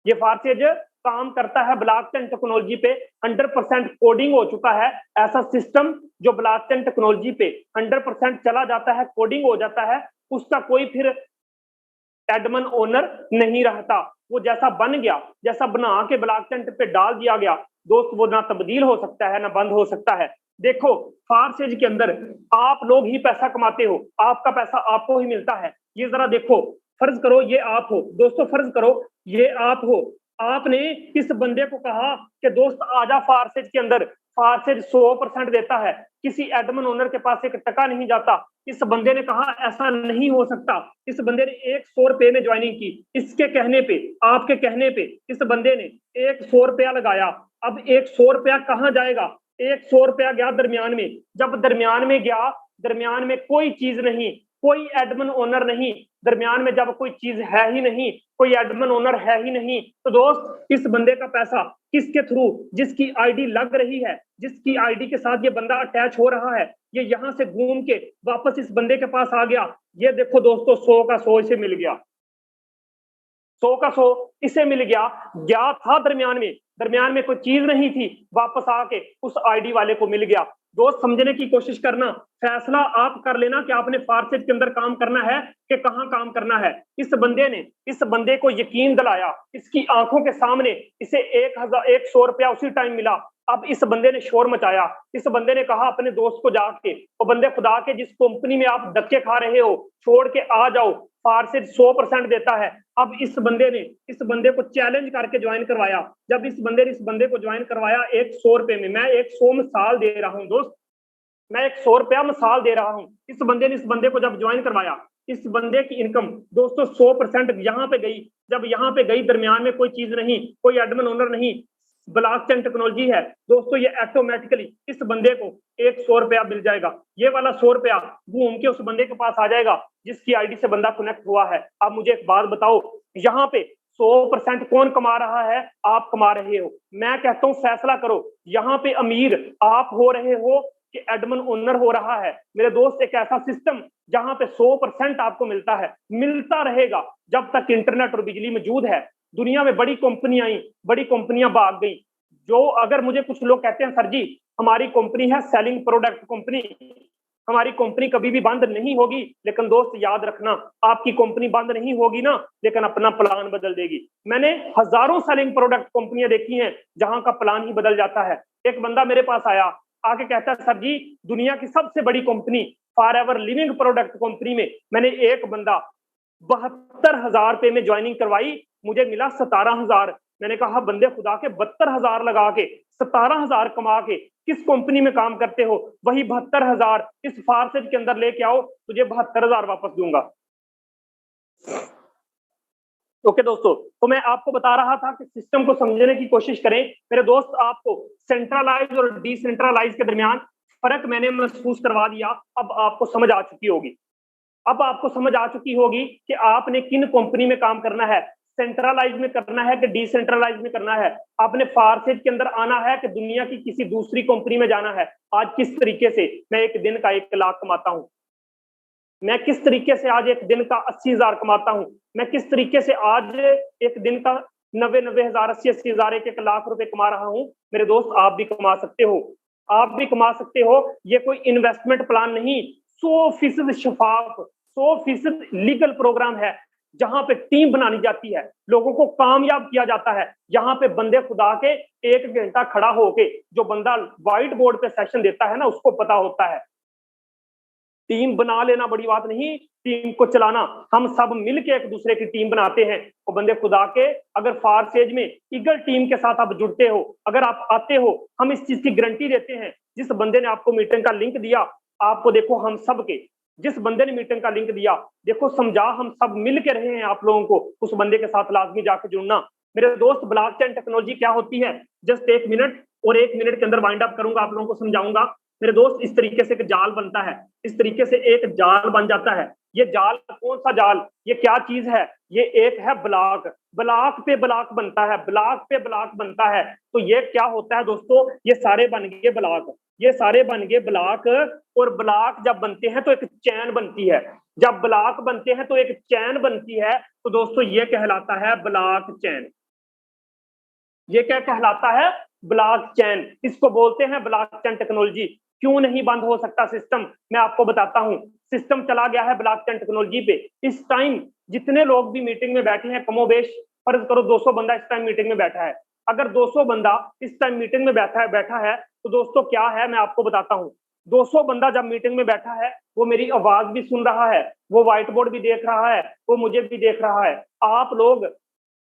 ये फारसेज काम करता है ब्लॉकचेन टेक्नोलॉजी पे। 100% कोडिंग हो चुका है। ऐसा सिस्टम जो ब्लॉकचेन टेक्नोलॉजी पे 100% चला जाता है, कोडिंग हो जाता है, उसका कोई फिर एडमन ओनर नहीं रहता। वो जैसा बन गया, जैसा बना के ब्लॉकचेन पे डाल दिया गया दोस्त, वो ना तब्दील हो सकता है ना बंद हो सकता है। देखो फारसेज के अंदर आप लोग ही पैसा कमाते हो, आपका पैसा आपको ही मिलता है। ये जरा देखो, फर्ज करो ये आप हो दोस्तों, फर्ज करो ये आप हो, आपने इस बंदे को कहा कि दोस्त आजा फारसेज के अंदर। फारसेज 100% देता है, किसी एडमन ओनर के पास 1 टका नहीं जाता। इस बंदे ने कहा ऐसा नहीं हो सकता, इस बंदे ने 100 रुपए में ज्वाइनिंग की, इसके कहने पे, आपके कहने पे इस बंदे ने 100 रुपया लगाया। अब 100 रुपया कहाँ जाएगा? 100 रुपया गया दरमियान में। जब दरमियान में गया, दरमियान में कोई चीज नहीं, कोई एडमन ओनर नहीं, दरमियान में जब कोई चीज है ही नहीं, कोई एडमन ओनर है ही नहीं, तो दोस्त इस बंदे का पैसा किसके थ्रू, जिसकी आईडी लग रही है, जिसकी आईडी के साथ ये बंदा अटैच हो रहा है, ये यहां से घूम के वापस इस बंदे के पास आ गया। ये देखो दोस्तों 100 का 100 इसे मिल गया, 100 का 100 इसे मिल गया था दरमियान में कोई चीज नहीं थी, वापस आके उस आईडी वाले को मिल गया। दोस्त समझने की कोशिश करना, फैसला आप कर लेना कि आपने फारसेज के अंदर काम करना है कि कहां काम करना है। इस बंदे को यकीन दिलाया, इसकी आंखों के सामने इसे 100 रुपया उसी टाइम मिला। अब इस बंदे ने शोर मचाया, इस बंदे ने कहा अपने दोस्त को जाके, वो बंदे खुदा के जिस कंपनी में आप धक्के खा रहे हो छोड़ के आ जाओ, फारसेज 100% देता है। अब इस बंदे को चैलेंज करके ज्वाइन करवाया। जब इस बंदे को ज्वाइन करवाया 100 रुपए में, मैं 100 मिसाल दे रहा हूँ दोस्त, मैं 100 रुपया मिसाल दे रहा हूँ। इस बंदे को जब ज्वाइन करवाया, इस बंदे की इनकम दोस्तों 100% यहाँ पे गई। जब यहाँ पे गई, दरमियान में कोई चीज नहीं, कोई एडमिन ओनर नहीं, ब्लॉकचेन टेक्नोलॉजी है दोस्तों, ये ऑटोमेटिकली इस बंदे को 100 रुपया मिल जाएगा। ये वाला 100 रुपया घूम के उस बंदे के पास आ जाएगा जिसकी आईडी से बंदा कनेक्ट हुआ है। अब मुझे एक बात बताओ, यहाँ पे 100% कौन कमा रहा है? आप कमा रहे हो। मैं कहता हूँ फैसला करो, यहाँ पे अमीर आप हो रहे हो कि एडमिन ओनर हो रहा है। मेरे दोस्त, एक ऐसा सिस्टम जहां पे 100% आपको मिलता है, मिलता रहेगा जब तक इंटरनेट और बिजली मौजूद है। दुनिया में बड़ी कंपनियां आई, बड़ी कंपनियां भाग गई। जो अगर मुझे कुछ लोग कहते हैं सर जी हमारी कंपनी है सेलिंग प्रोडक्ट कंपनी, हमारी कंपनी कभी भी बंद नहीं होगी, लेकिन दोस्त याद रखना, आपकी कंपनी बंद नहीं होगी ना, लेकिन अपना प्लान बदल देगी। मैंने हजारों सेलिंग प्रोडक्ट कंपनियां देखी हैं जहां का प्लान ही बदल जाता है। एक बंदा मेरे पास आया, आके कहता है सर जी दुनिया की सबसे बड़ी company forever living product company में मैंने एक बंदा 72,000 रुपए में ज्वाइनिंग करवाई, मुझे मिला 17,000। मैंने कहा बंदे खुदा के 72,000 लगा के 17,000 कमा के किस कंपनी में काम करते हो? वही 72,000 इस फारसेज के अंदर लेके आओ, तुझे 72,000 वापस दूंगा। ओके दोस्तों, तो मैं आपको बता रहा था कि सिस्टम को समझने की कोशिश करें। मेरे दोस्त, आपको सेंट्रलाइज और डिसेंट्रलाइज के दरमियान फर्क मैंने महसूस करवा दिया। अब आपको समझ आ चुकी होगी कि आपने किन कंपनी में काम करना है, सेंट्रलाइज में करना है कि डिसेंट्रलाइज में करना है। आपने फारसेज के अंदर आना है कि दुनिया की किसी दूसरी कंपनी में जाना है। आज किस तरीके से मैं एक दिन का 1 लाख कमाता हूं, मैं किस तरीके से आज एक दिन का 80,000 कमाता हूं, मैं किस तरीके से आज एक दिन का 90,000 80,000 1 लाख रुपए कमा रहा हूं। मेरे दोस्त, आप भी कमा सकते हो, आप भी कमा सकते हो। ये कोई इन्वेस्टमेंट प्लान नहीं, 100% शफाफ, 100% लीगल प्रोग्राम है जहां पे टीम बनानी जाती है, लोगों को कामयाब किया जाता है। यहाँ पे बंदे खुदा के 1 घंटा खड़ा होके जो बंदा व्हाइट बोर्ड पे सेशन देता है ना, उसको पता होता है टीम बना लेना बड़ी बात नहीं, टीम को चलाना। हम सब मिलके एक दूसरे की टीम बनाते हैं। वो बंदे खुदा के, अगर फारसेज में ईगल टीम के साथ आप जुड़ते हो, अगर आप आते हो, हम इस चीज की गारंटी देते हैं। जिस बंदे ने आपको मीटिंग का लिंक दिया, आपको देखो हम सब के, जिस बंदे ने मीटिंग का लिंक दिया, देखो समझा, हम सब मिल के रहे हैं आप लोगों को उस बंदे के साथ लाजमी जाके जुड़ना। मेरे दोस्त, ब्लॉकचेन टेक्नोलॉजी क्या होती है, जस्ट 1 मिनट, और 1 मिनट के अंदर वाइंड अप करूंगा, आप लोगों को समझाऊंगा। मेरे दोस्त, इस तरीके से एक जाल बनता है, इस तरीके से एक जाल बन जाता है। ये जाल, कौन सा जाल, ये क्या चीज है? ये एक है ब्लॉक, ब्लॉक पे ब्लॉक बनता है, ब्लॉक पे ब्लॉक बनता है। तो ये क्या होता है दोस्तों, ये सारे बन गए ब्लॉक, ये सारे बन गए ब्लॉक। और ब्लॉक जब बनते हैं तो एक चैन बनती है, जब ब्लॉक बनते हैं तो एक चैन बनती है। तो दोस्तों ये कहलाता है ब्लॉक चैन। ये क्या कहलाता है? ब्लॉक चैन। इसको बोलते हैं ब्लॉकचेन टेक्नोलॉजी। क्यों नहीं बंद हो सकता सिस्टम, मैं आपको बताता हूं। सिस्टम चला गया है ब्लॉकचेन टेक्नोलॉजी पे। इस टाइम जितने लोग भी मीटिंग में बैठे हैं, कमोबेश फर्ज करो 200 बंदा इस टाइम मीटिंग में बैठा है। अगर 200 बंदा इस टाइम मीटिंग में बैठा है तो दोस्तों क्या है, मैं आपको बताता हूँ। 200 बंदा जब मीटिंग में बैठा है, वो मेरी आवाज भी सुन रहा है, वो व्हाइट बोर्ड भी देख रहा है, वो मुझे भी देख रहा है। आप लोग,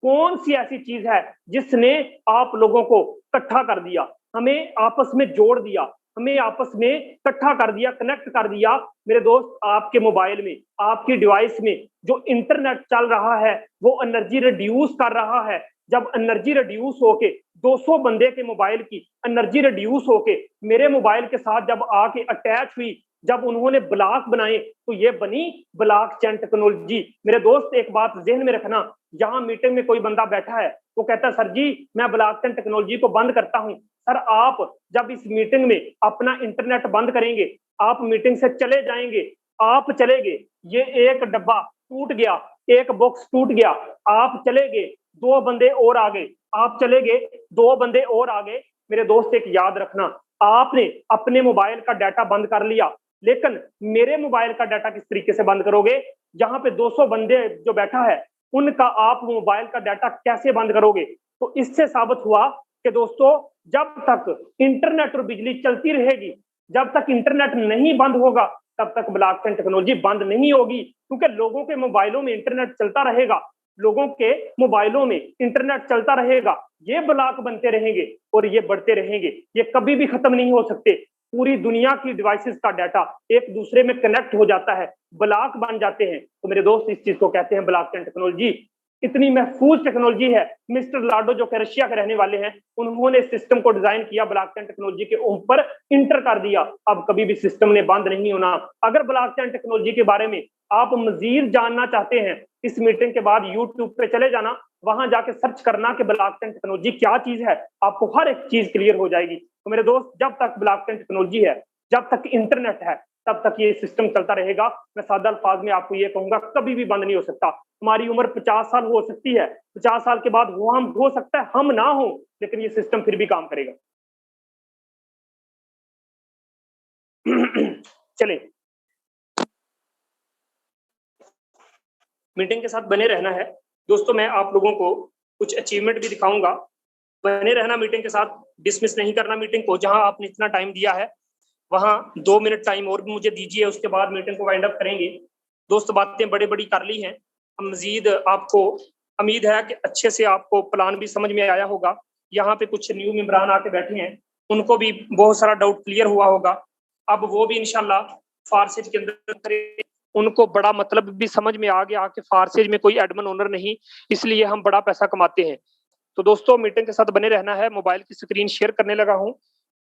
कौन सी ऐसी चीज है जिसने आप लोगों को इकट्ठा कर दिया, हमें आपस में जोड़ दिया, हमें आपस में इकट्ठा कर दिया, कनेक्ट कर दिया? मेरे दोस्त, आपके मोबाइल में, आपकी डिवाइस में जो इंटरनेट चल रहा है वो एनर्जी रिड्यूस कर रहा है। जब एनर्जी रिड्यूस होके 200 बंदे के मोबाइल की एनर्जी रिड्यूस होके मेरे मोबाइल के साथ जब आके अटैच हुई, जब उन्होंने ब्लॉक बनाए, तो ये बनी ब्लॉकचेन टेक्नोलॉजी। मेरे दोस्त, एक बात जहन में रखना, यहाँ मीटिंग में कोई बंदा बैठा है, वो कहता है सर जी मैं ब्लॉकचेन टेक्नोलॉजी को बंद करता हूं। सर, आप जब इस मीटिंग में अपना इंटरनेट बंद करेंगे, आप मीटिंग से चले जाएंगे, आप चले गए, ये एक डब्बा टूट गया, एक बॉक्स टूट गया, आप चले गए, 2 बंदे और आ गए, आप चले गए, 2 बंदे और आ गए। मेरे दोस्त एक याद रखना, आपने अपने मोबाइल का डाटा बंद कर लिया, लेकिन मेरे मोबाइल का डाटा किस तरीके से बंद करोगे? जहां पे 200 बंदे जो बैठा है उनका आप मोबाइल का डाटा कैसे बंद करोगे? तो इससे साबित हुआ कि दोस्तों, जब तक इंटरनेट और बिजली चलती रहेगी, जब तक इंटरनेट नहीं बंद होगा, तब तक ब्लॉकचेन टेक्नोलॉजी बंद नहीं होगी, क्योंकि लोगों के मोबाइलों में इंटरनेट चलता रहेगा, लोगों के मोबाइलों में इंटरनेट चलता रहेगा, ये ब्लॉक बनते रहेंगे और ये बढ़ते रहेंगे, ये कभी भी खत्म नहीं हो सकते। पूरी दुनिया की डिवाइसेस का डाटा एक दूसरे में कनेक्ट हो जाता है, ब्लॉक बन जाते हैं। तो मेरे दोस्त, इस चीज को कहते हैं ब्लॉकचेन टेक्नोलॉजी। इतनी महफूज टेक्नोलॉजी है। मिस्टर लाडो जो कि रशिया के रहने वाले हैं, उन्होंने सिस्टम को डिजाइन किया, ब्लॉकचेन टेक्नोलॉजी के ऊपर इंटर कर दिया। अब कभी भी सिस्टम ने बंद नहीं होना। अगर ब्लॉकचेन टेक्नोलॉजी के बारे में आप मजीद जानना चाहते हैं, इस मीटिंग के बाद यूट्यूब पे चले जाना, वहां जाके सर्च करना कि ब्लॉकचेन टेक्नोलॉजी क्या चीज है, आपको हर एक चीज क्लियर हो जाएगी। तो मेरे दोस्त, जब तक ब्लॉकचेन टेक्नोलॉजी है, जब तक इंटरनेट है, तब तक ये सिस्टम चलता रहेगा। मैं सादा अल्फाज में आपको ये कहूंगा, कभी भी बंद नहीं हो सकता। हमारी उम्र 50 साल हो सकती है, 50 साल के बाद वो हम हो सकता है हम ना हो, लेकिन ये सिस्टम फिर भी काम करेगा। चले, मीटिंग के साथ बने रहना है दोस्तों। मैं आप लोगों को कुछ अचीवमेंट भी दिखाऊंगा। बने रहना मीटिंग के साथ, डिसमिस नहीं करना मीटिंग को। जहां आपने इतना टाइम दिया है, वहां 2 मिनट टाइम और भी मुझे दीजिए, उसके बाद मीटिंग को वाइंड अप करेंगे। दोस्त, बातें बड़ी बड़ी कर ली हैं, मजीद आपको उम्मीद है कि अच्छे से आपको प्लान भी समझ में आया होगा। यहाँ पे कुछ न्यू मेंबरान आके बैठे हैं, उनको भी बहुत सारा डाउट क्लियर हुआ होगा। अब वो भी इंशाल्लाह फारसेज के अंदर उनको बड़ा मतलब भी समझ में आ गया कि फारसेज में कोई एडमिन ओनर नहीं, इसलिए हम बड़ा पैसा कमाते हैं। तो दोस्तों, मीटिंग के साथ बने रहना है। मोबाइल की स्क्रीन शेयर करने लगा हूँ,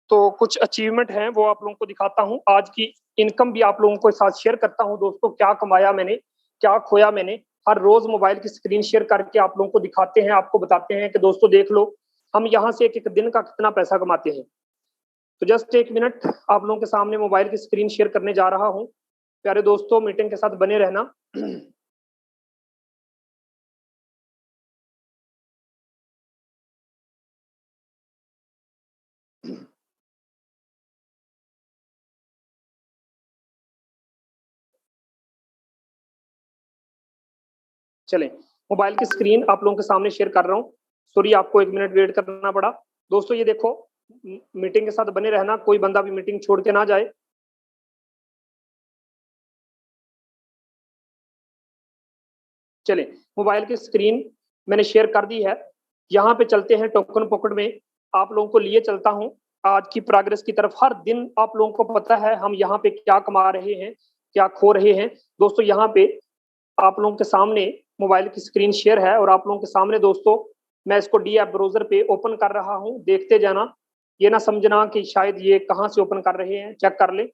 तो कुछ अचीवमेंट हैं वो आप लोगों को दिखाता हूँ। आज की इनकम भी आप लोगों को साथ शेयर करता हूँ। दोस्तों, क्या कमाया मैंने, क्या खोया मैंने, हर रोज मोबाइल की स्क्रीन शेयर करके आप लोगों को दिखाते हैं, आपको बताते हैं कि दोस्तों देख लो, हम यहाँ से एक एक दिन का कितना पैसा कमाते हैं। तो जस्ट 1 मिनट आप लोगों के सामने मोबाइल की स्क्रीन शेयर करने जा रहा हूँ। प्यारे दोस्तों, मीटिंग के साथ बने रहना। चलें, मोबाइल की स्क्रीन आप लोगों के सामने शेयर कर रहा हूँ। सॉरी, आपको 1 मिनट वेट करना पड़ा। दोस्तों, ये देखो, मीटिंग के साथ बने रहना, कोई बंदा भी मीटिंग छोड़ के ना जाए। चलें, मोबाइल की स्क्रीन मैंने शेयर कर दी है। यहाँ पे चलते हैं टोकन पॉकेट में, आप लोगों को लिए चलता हूँ आज की प्रोग्रेस की तरफ। हर दिन आप लोगों को पता है हम यहाँ पे क्या कमा रहे हैं, क्या खो रहे हैं। दोस्तों, यहाँ पे आप लोगों के सामने मोबाइल की स्क्रीन शेयर है और आप लोगों के सामने दोस्तों मैं इसको डी ऐप ब्राउजर पे ओपन कर रहा हूँ, देखते जाना। ये ना समझना कि शायद ये कहाँ से ओपन कर रहे हैं, चेक कर ले।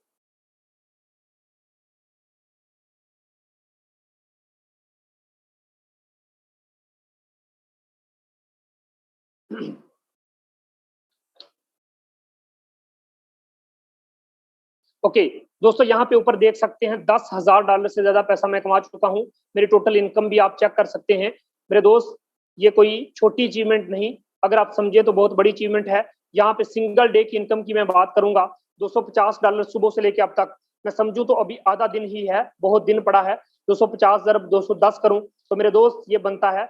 ओके दोस्तों, यहाँ पे ऊपर देख सकते हैं $10,000 से ज्यादा पैसा मैं कमा चुका हूँ। मेरी टोटल इनकम भी आप चेक कर सकते हैं। मेरे दोस्त, ये कोई छोटी अचीवमेंट नहीं, अगर आप समझे तो बहुत बड़ी अचीवमेंट है। यहाँ पे सिंगल डे की इनकम की मैं बात करूंगा, $250 सुबह से लेके अब तक। मैं समझू तो अभी आधा दिन ही है, बहुत दिन पड़ा है। 250 ज़रब 210 करूं तो मेरे दोस्त ये बनता है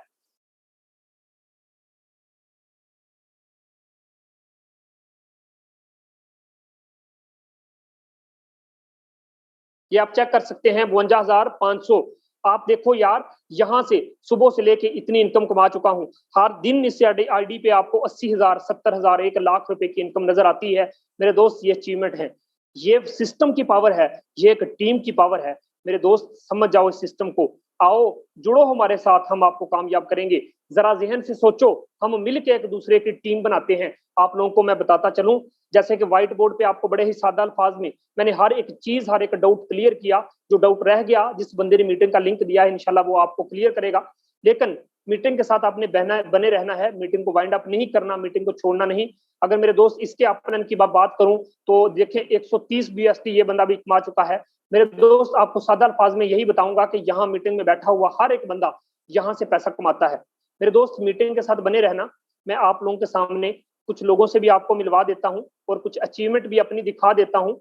ये आप चेक कर सकते हैं 52,500। आप देखो यार, यहाँ से सुबह से लेके इतनी इनकम कमा चुका हूँ। हर दिन इस आईडी पे आपको 80,000, 70,000, 1 लाख रुपए की इनकम नजर आती है। मेरे दोस्त, ये अचीवमेंट है, ये सिस्टम की पावर है, ये एक टीम की पावर है। मेरे दोस्त, समझ जाओ इस सिस्टम को, आओ जुड़ो हमारे साथ, हम आपको कामयाब करेंगे। जरा जहन से सोचो, हम मिलकर एक दूसरे की टीम बनाते हैं। आप लोगों को मैं बताता चलूं, जैसे कि व्हाइट बोर्ड पे आपको बड़े ही सादा अल्फाज में मैंने हर एक चीज, हर एक डाउट क्लियर किया। जो डाउट रह गया, जिस बंदे ने मीटिंग का लिंक दिया है, इंशाल्लाह वो आपको क्लियर करेगा। लेकिन मीटिंग के साथ आपने बने रहना है, मीटिंग को वाइंड अप नहीं करना, मीटिंग को छोड़ना नहीं। अगर मेरे दोस्त इसके अपने की बात करूं तो देखें, 130 BST ये बंदा भी कमा चुका है। मेरे दोस्त, आपको सादा अल्फाज में यही बताऊंगा कि यहाँ मीटिंग में बैठा हुआ हर एक बंदा यहाँ से पैसा कमाता है। मेरे दोस्त, मीटिंग के साथ बने रहना। मैं आप लोगों के सामने कुछ लोगों से भी आपको मिलवा देता हूँ और कुछ अचीवमेंट भी अपनी दिखा देता हूँ।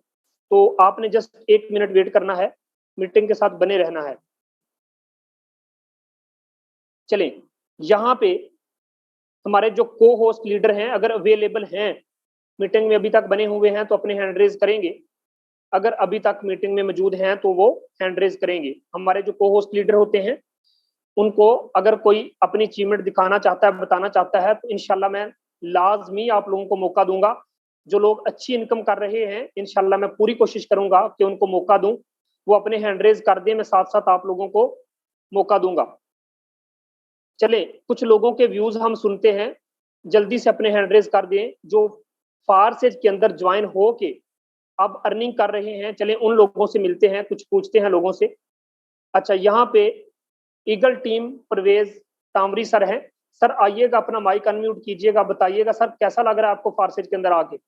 तो आपने जस्ट 1 मिनट वेट करना है, मीटिंग के साथ बने रहना है। चलें, यहाँ पे हमारे जो को होस्ट लीडर हैं, अगर अवेलेबल हैं, मीटिंग में अभी तक बने हुए हैं तो अपने हैंड रेज करेंगे। अगर अभी तक मीटिंग में मौजूद हैं तो वो हैंड रेज करेंगे। हमारे जो को होस्ट लीडर होते हैं, उनको अगर कोई अपनी अचीवमेंट दिखाना चाहता है, बताना चाहता है, तो इंशाल्लाह मैं लाजमी आप लोगों को मौका दूंगा। जो लोग अच्छी इनकम कर रहे हैं, इंशाल्लाह मैं पूरी कोशिश करूंगा कि उनको मौका दूं। वो अपने हैंड रेज कर दें, मैं साथ साथ आप लोगों को मौका दूंगा। चले, कुछ लोगों के व्यूज हम सुनते हैं, जल्दी से अपने हैंड रेज कर दें जो फारसेज के अंदर ज्वाइन हो के अब अर्निंग कर रहे हैं। चले उन लोगों से मिलते हैं, कुछ पूछते हैं लोगों से। अच्छा, यहाँ पे eagle team Parvez Tamri sir हैं। सर आइएगा, अपना माइक अनम्यूट कीजिएगा, बताइएगा सर कैसा लग रहा है आपको फारसेज के अंदर आके।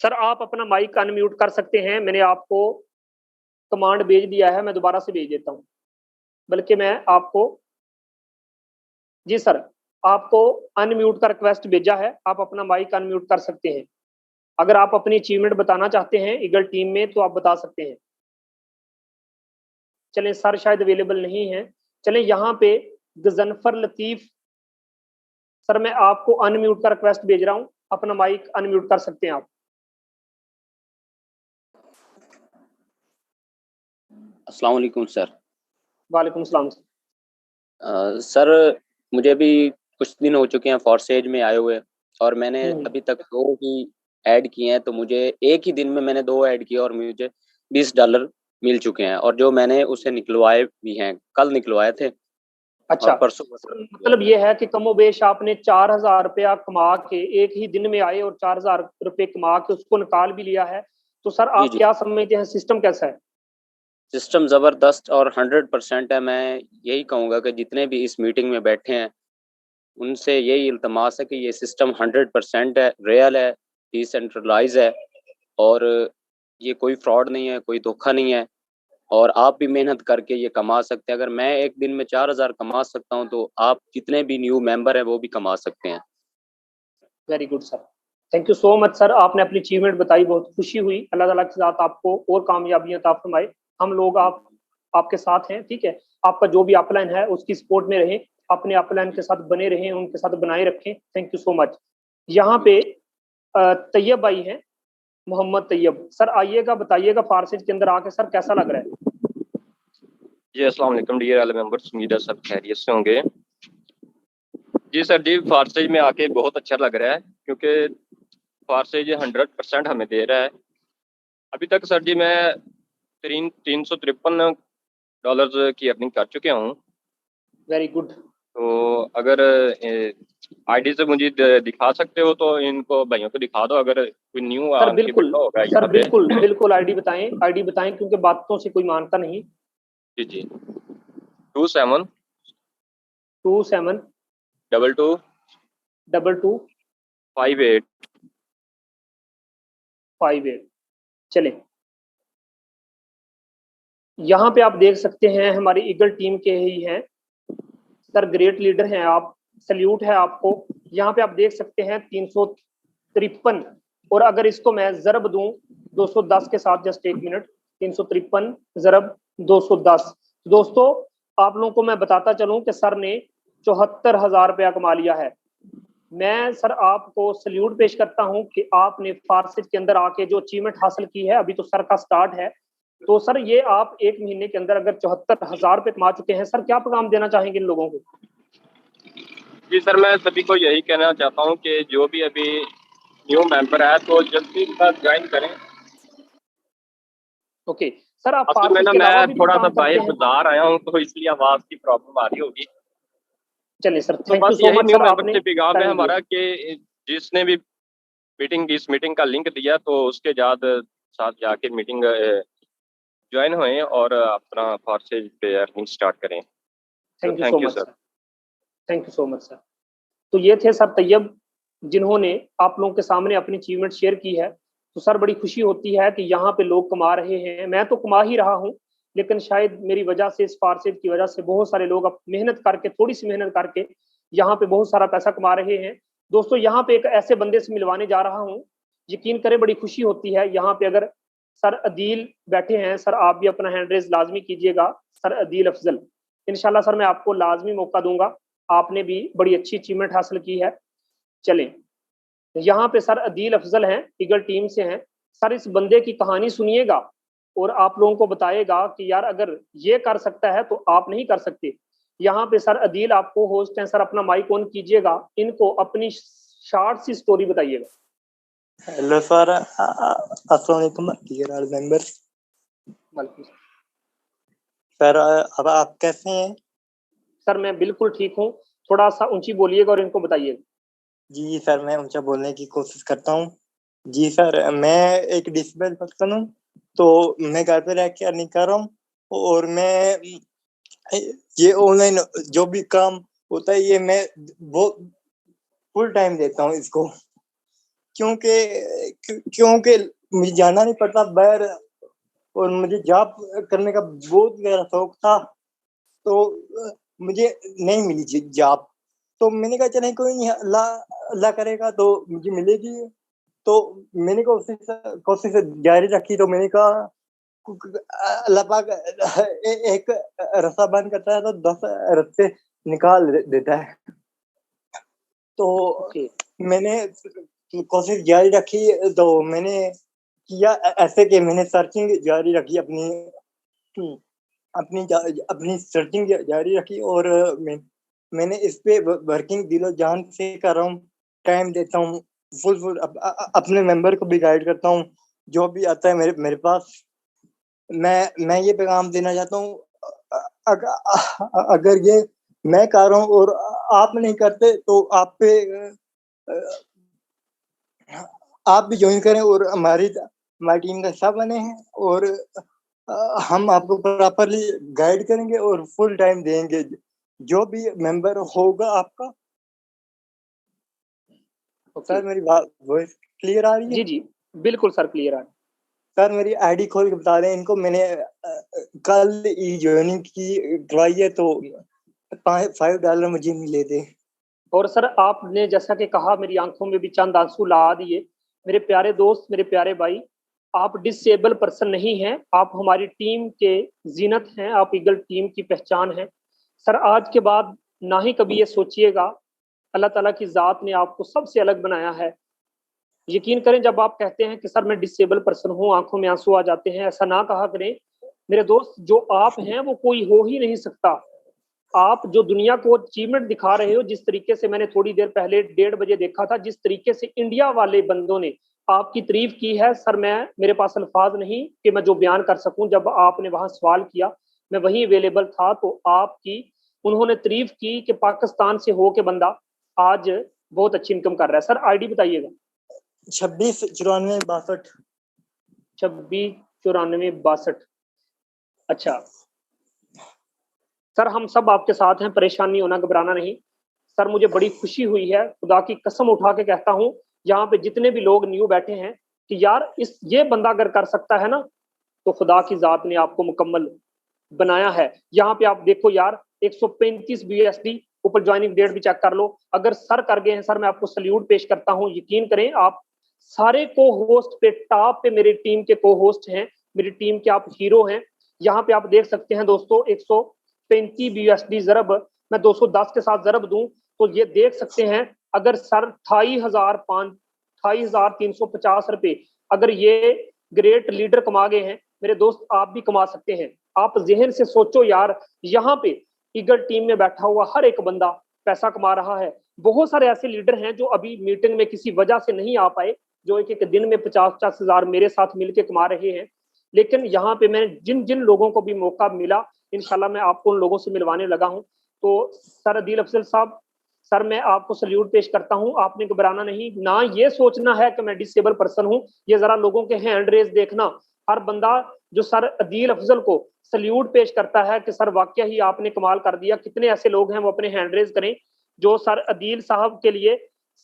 सर आप अपना माइक अनम्यूट कर सकते हैं, मैंने आपको कमांड भेज दिया है, मैं दोबारा से भेज देता हूं। बल्कि मैं आपको, जी सर, आपको अनम्यूट का रिक्वेस्ट भेजा है, आप अपना माइक अनम्यूट कर सकते हैं। अगर आप अपनी अचीवमेंट बताना चाहते हैं ईगल टीम में तो आप बता सकते हैं। चलें, सर शायद अवेलेबल नहीं है। चलें, यहाँ पे गजनफर लतीफ सर, मैं आपको अनम्यूट का रिक्वेस्ट भेज रहा हूँ, अपना माइक अनम्यूट कर सकते हैं आप। अस्सलाम वालेकुम सर। वालेकुम सलाम। सर मुझे भी कुछ दिन हो चुके हैं फॉरसेज में आए हुए, और मैंने अभी तक 2 ही ऐड किए हैं। तो मुझे एक ही दिन में मैंने 2 ऐड किए और मुझे $20 मिल चुके हैं, और जो मैंने उसे निकलवाए भी हैं, कल निकलवाए थे। अच्छा, और परसों मतलब ये है कि कमोबेश आपने 4,000 रुपया कमा के एक ही दिन में आए और 4,000 रुपये कमा के उसको निकाल भी लिया है। तो सर आप क्या समझते हैं, सिस्टम कैसा है? सिस्टम ज़बरदस्त और 100% है। मैं यही कहूँगा कि जितने भी इस मीटिंग में बैठे हैं उनसे यही इल्तमास है कि ये सिस्टम 100% है, रियल है, डिसेंट्रलाइज है, और ये कोई फ्रॉड नहीं है, कोई धोखा नहीं है। और आप भी मेहनत करके ये कमा सकते हैं। अगर मैं एक दिन में 4,000 कमा सकता हूँ तो आप जितने भी न्यू मेंबर हैं वो भी कमा सकते हैं। Very good sir, thank you so much sir, आपने अपनी अचीवमेंट बताई, बहुत खुशी हुई। अल्लाह ताला के साथ आपको और कामयाबियां अता फरमाए। हम लोग आपके साथ हैं, ठीक है। आपका जो भी अपलाइन है उसकी सपोर्ट में रहें, अपने अपलाइन के साथ बने रहें, उनके साथ बनाए रखें। Thank you so much. यहाँ पे तैयब भाई हैं, मोहम्मद तैयब सर, आइएगा, बताइएगा फारसेज के अंदर आके सर कैसा लग रहा है? जी अस्सलाम वालेकुम डियर वाले मेंबर्स, उम्मीद है सब खैरियत से होंगे। जी सर जी, फारसेज में आके बहुत अच्छा लग रहा है, क्योंकि फारसेज 100% हमें दे रहा है। अभी तक सर जी मैं $353 की अर्निंग कर चुके हूँ। Very good. तो अगर आईडी से मुझे दिखा सकते हो तो इनको भाइयों को दिखा दो, अगर कोई न्यू सर बिल्कुल, होगा सर बिल्कुल बिल्कुल, आईडी बताएं, आईडी बताएं, क्योंकि बातों से कोई मानता नहीं। जी जी, 27 27 22 22 58 58। चले, यहाँ पे आप देख सकते हैं हमारी ईगल टीम के ही हैं सर, ग्रेट लीडर हैं आप, सल्यूट है आपको। यहाँ पे आप देख सकते हैं 353, और अगर इसको मैं जरब दूं 210 के साथ, जस्ट 1 मिनट, 353 जरब 210। दोस्तों, आप लोगों को मैं बताता चलूं कि सर ने 74,000 रुपया कमा लिया है। मैं सर आपको सल्यूट पेश करता हूं कि आपने फारसेज के अंदर आके जो अचीवमेंट हासिल की है, अभी तो सर का स्टार्ट है। तो सर ये आप 1 महीने के अंदर अगर 74,000 रुपये कमा चुके हैं, सर क्या पैगाम देना चाहेंगे इन लोगों को? जी सर, मैं सभी को यही कहना चाहता हूँ कि जो भी अभी न्यू मेंबर है तो जल्दी ज्वाइन करें। ओके सर, आप असल में फारसेज के मैं अलावा भी थोड़ा सा काम करते बाहर हैं? बाजार आया हूँ तो इसलिए आवाज की प्रॉब्लम आ रही होगी। चलिए सर, तो थैंक यू बस सो यही मच न्यू सर, मेंबर आपने से पैगाम है टाइम दिया। हमारा कि जिसने भी इस मीटिंग का लिंक दिया तो उसके साथ जाके मीटिंग ज्वाइन हुए और अपना फारसेज पे अर्निंग स्टार्ट करें। Thank you so thank you much sir. Sir, thank you so much sir. तो ये थे सर तैयब, जिन्होंने आप लोगों के सामने अपनी अचीवमेंट शेयर की है। तो सर बड़ी खुशी होती है कि यहाँ पे लोग कमा रहे हैं, मैं तो कमा ही रहा हूँ, लेकिन शायद मेरी वजह से, इस फारसेज की वजह से बहुत सारे लोग अब मेहनत करके, थोड़ी सी मेहनत करके यहाँ पे बहुत सारा पैसा कमा रहे हैं। दोस्तों यहाँ पे एक ऐसे बंदे से मिलवाने जा रहा हूँ, यकीन करें बड़ी खुशी होती है। यहाँ पे अगर सर अदील बैठे हैं, सर आप भी अपना हैंड रेज लाजमी कीजिएगा। सर अदील अफजल, इंशाल्लाह सर मैं आपको लाजमी मौका दूंगा, आपने भी बड़ी अच्छी अचीवमेंट हासिल की है। चलें, यहाँ पे सर अदील अफजल हैं, ईगल टीम से हैं। सर इस बंदे की कहानी सुनिएगा और आप लोगों को बताएगा कि यार अगर ये कर सकता है तो आप नहीं कर सकते। यहाँ पे सर अदील आपको होस्ट हैं, सर अपना माइक ऑन कीजिएगा, इनको अपनी शॉर्ट सी स्टोरी बताइएगा। हेलो सर, अस्सलाम वालेकुम डियर मेंबर्स। सर अब आप कैसे हैं? सर मैं बिल्कुल ठीक हूँ, थोड़ा सा ऊंची बोलिएगा और इनको बताइएगा। जी सर, मैं ऊंचा बोलने की कोशिश करता हूँ। जी सर, मैं एक डिसेबल पर्सन हूँ, तो मैं घर पे रह के अर्निंग कर रहा हूँ और मैं ये ऑनलाइन जो भी काम होता है ये मैं बहुत फुल टाइम देता हूँ इसको, क्योंकि मुझे जाना नहीं पड़ता बाहर और मुझे जॉब करने का बहुत मेरा शौक था, तो मुझे नहीं मिली जॉब। तो मैंने कहा चले कोई नहीं, अल्लाह करेगा तो मुझे मिलेगी। तो मैंने कोशिश जारी रखी। तो मैंने कहा अल्लाह पाक एक रस्सा बंद करता है तो 10 रस्से निकाल देता है। तो मैंने कोशिश जारी रखी, तो मैंने किया ऐसे कि मैंने सर्चिंग जारी रखी, अपनी सर्चिंग जारी रखी और मैंने इस पे वर्किंग दिलो जान से कर रहा हूँ, टाइम देता हूँ फुल अपने मेंबर को भी गाइड करता हूँ जो भी आता है मेरे पास। मैं ये पैगाम देना चाहता हूँ, अगर ये मैं कर रहा हूँ और आप नहीं करते तो आप भी ज्वाइन करें और हमारी टीम का हिस्सा बने हैं और हम आपको प्रॉपरली गाइड करेंगे और फुल टाइम देंगे जो भी मेंबर होगा आपका। सर मेरी वॉइस क्लियर आ रही है? जी जी बिल्कुल सर, क्लियर आ रही है। सर मेरी आईडी खोल के बता दें इनको, मैंने कल ई ज्वाइनिंग की करवाई है, तो $5 मुझे मिले थे। और सर आपने जैसा कि कहा, मेरी आंखों में भी चंद आंसू ला दिए। मेरे प्यारे दोस्त, मेरे प्यारे भाई, आप डिसेबल पर्सन नहीं हैं, आप हमारी टीम के जीनत हैं, आप ईगल टीम की पहचान हैं। सर आज के बाद ना ही कभी ये सोचिएगा, अल्लाह ताला की ज़ात ने आपको सबसे अलग बनाया है। यकीन करें, जब आप कहते हैं कि सर मैं डिसेबल पर्सन हूँ, आंखों में आंसू आ जाते हैं, ऐसा ना कहा करें मेरे दोस्त। जो आप हैं वो कोई हो ही नहीं सकता। आप जो दुनिया को अचीवमेंट दिखा रहे हो, जिस तरीके से मैंने थोड़ी देर पहले 1:30 बजे देखा था, जिस तरीके से इंडिया वाले बंदों ने आपकी तारीफ की है, सर मेरे पास अल्फाज नहीं कि मैं जो बयान कर सकूं। जब आपने वहां सवाल किया, मैं वहीं अवेलेबल था, तो आपकी उन्होंने तारीफ की कि पाकिस्तान से हो के बंदा आज बहुत अच्छी इनकम कर रहा है। सर आईडी बताइएगा। 269462। 269462। अच्छा सर, हम सब आपके साथ हैं, परेशान नहीं होना, घबराना नहीं। सर मुझे बड़ी खुशी हुई है, खुदा की कसम उठा के कहता हूँ, यहाँ पे जितने भी लोग न्यू बैठे हैं, कि यार ये बंदा अगर कर सकता है ना, तो खुदा की जात ने आपको मुकम्मल बनाया है। यहाँ पे आप देखो यार, 135 BUSD, ऊपर ज्वाइनिंग डेट भी चेक कर लो। अगर सर कर गए हैं, सर मैं आपको सल्यूट पेश करता हूँ। यकीन करें, आप सारे को होस्ट पे टॉप पे मेरी टीम के को होस्ट हैं, मेरी टीम के आप हीरो हैं। यहाँ पे आप देख सकते हैं दोस्तों, 135 BUSD जरब मैं 210 के साथ जरब दूं तो ये देख सकते हैं, अगर सर 28,350 रुपए अगर ये ग्रेट लीडर कमा गए हैं, मेरे दोस्त आप भी कमा सकते हैं। आप जहन से सोचो यार, यहाँ पे ईगल टीम में बैठा हुआ हर एक बंदा पैसा कमा रहा है। बहुत सारे ऐसे लीडर हैं जो अभी मीटिंग में किसी वजह से नहीं आ पाए, जो एक एक दिन में 50-50 हजार मेरे साथ मिलकर कमा रहे हैं। लेकिन यहाँ पे मैं जिन जिन लोगों को भी मौका मिला, इंशाल्लाह मैं आपको उन लोगों से मिलवाने लगा हूँ। तो सर अदील अफजल साहब, सर मैं आपको सल्यूट पेश करता हूँ। आपने घबराना नहीं, ना ये सोचना है कि मैं डिसेबल पर्सन हूँ। ये जरा लोगों के हैंड रेज देखना, हर बंदा जो सर अदील अफजल को सल्यूट पेश करता है कि सर वाकया ही आपने कमाल कर दिया। कितने ऐसे लोग हैं वो अपने हैंड रेज करें जो सर अदील साहब के लिए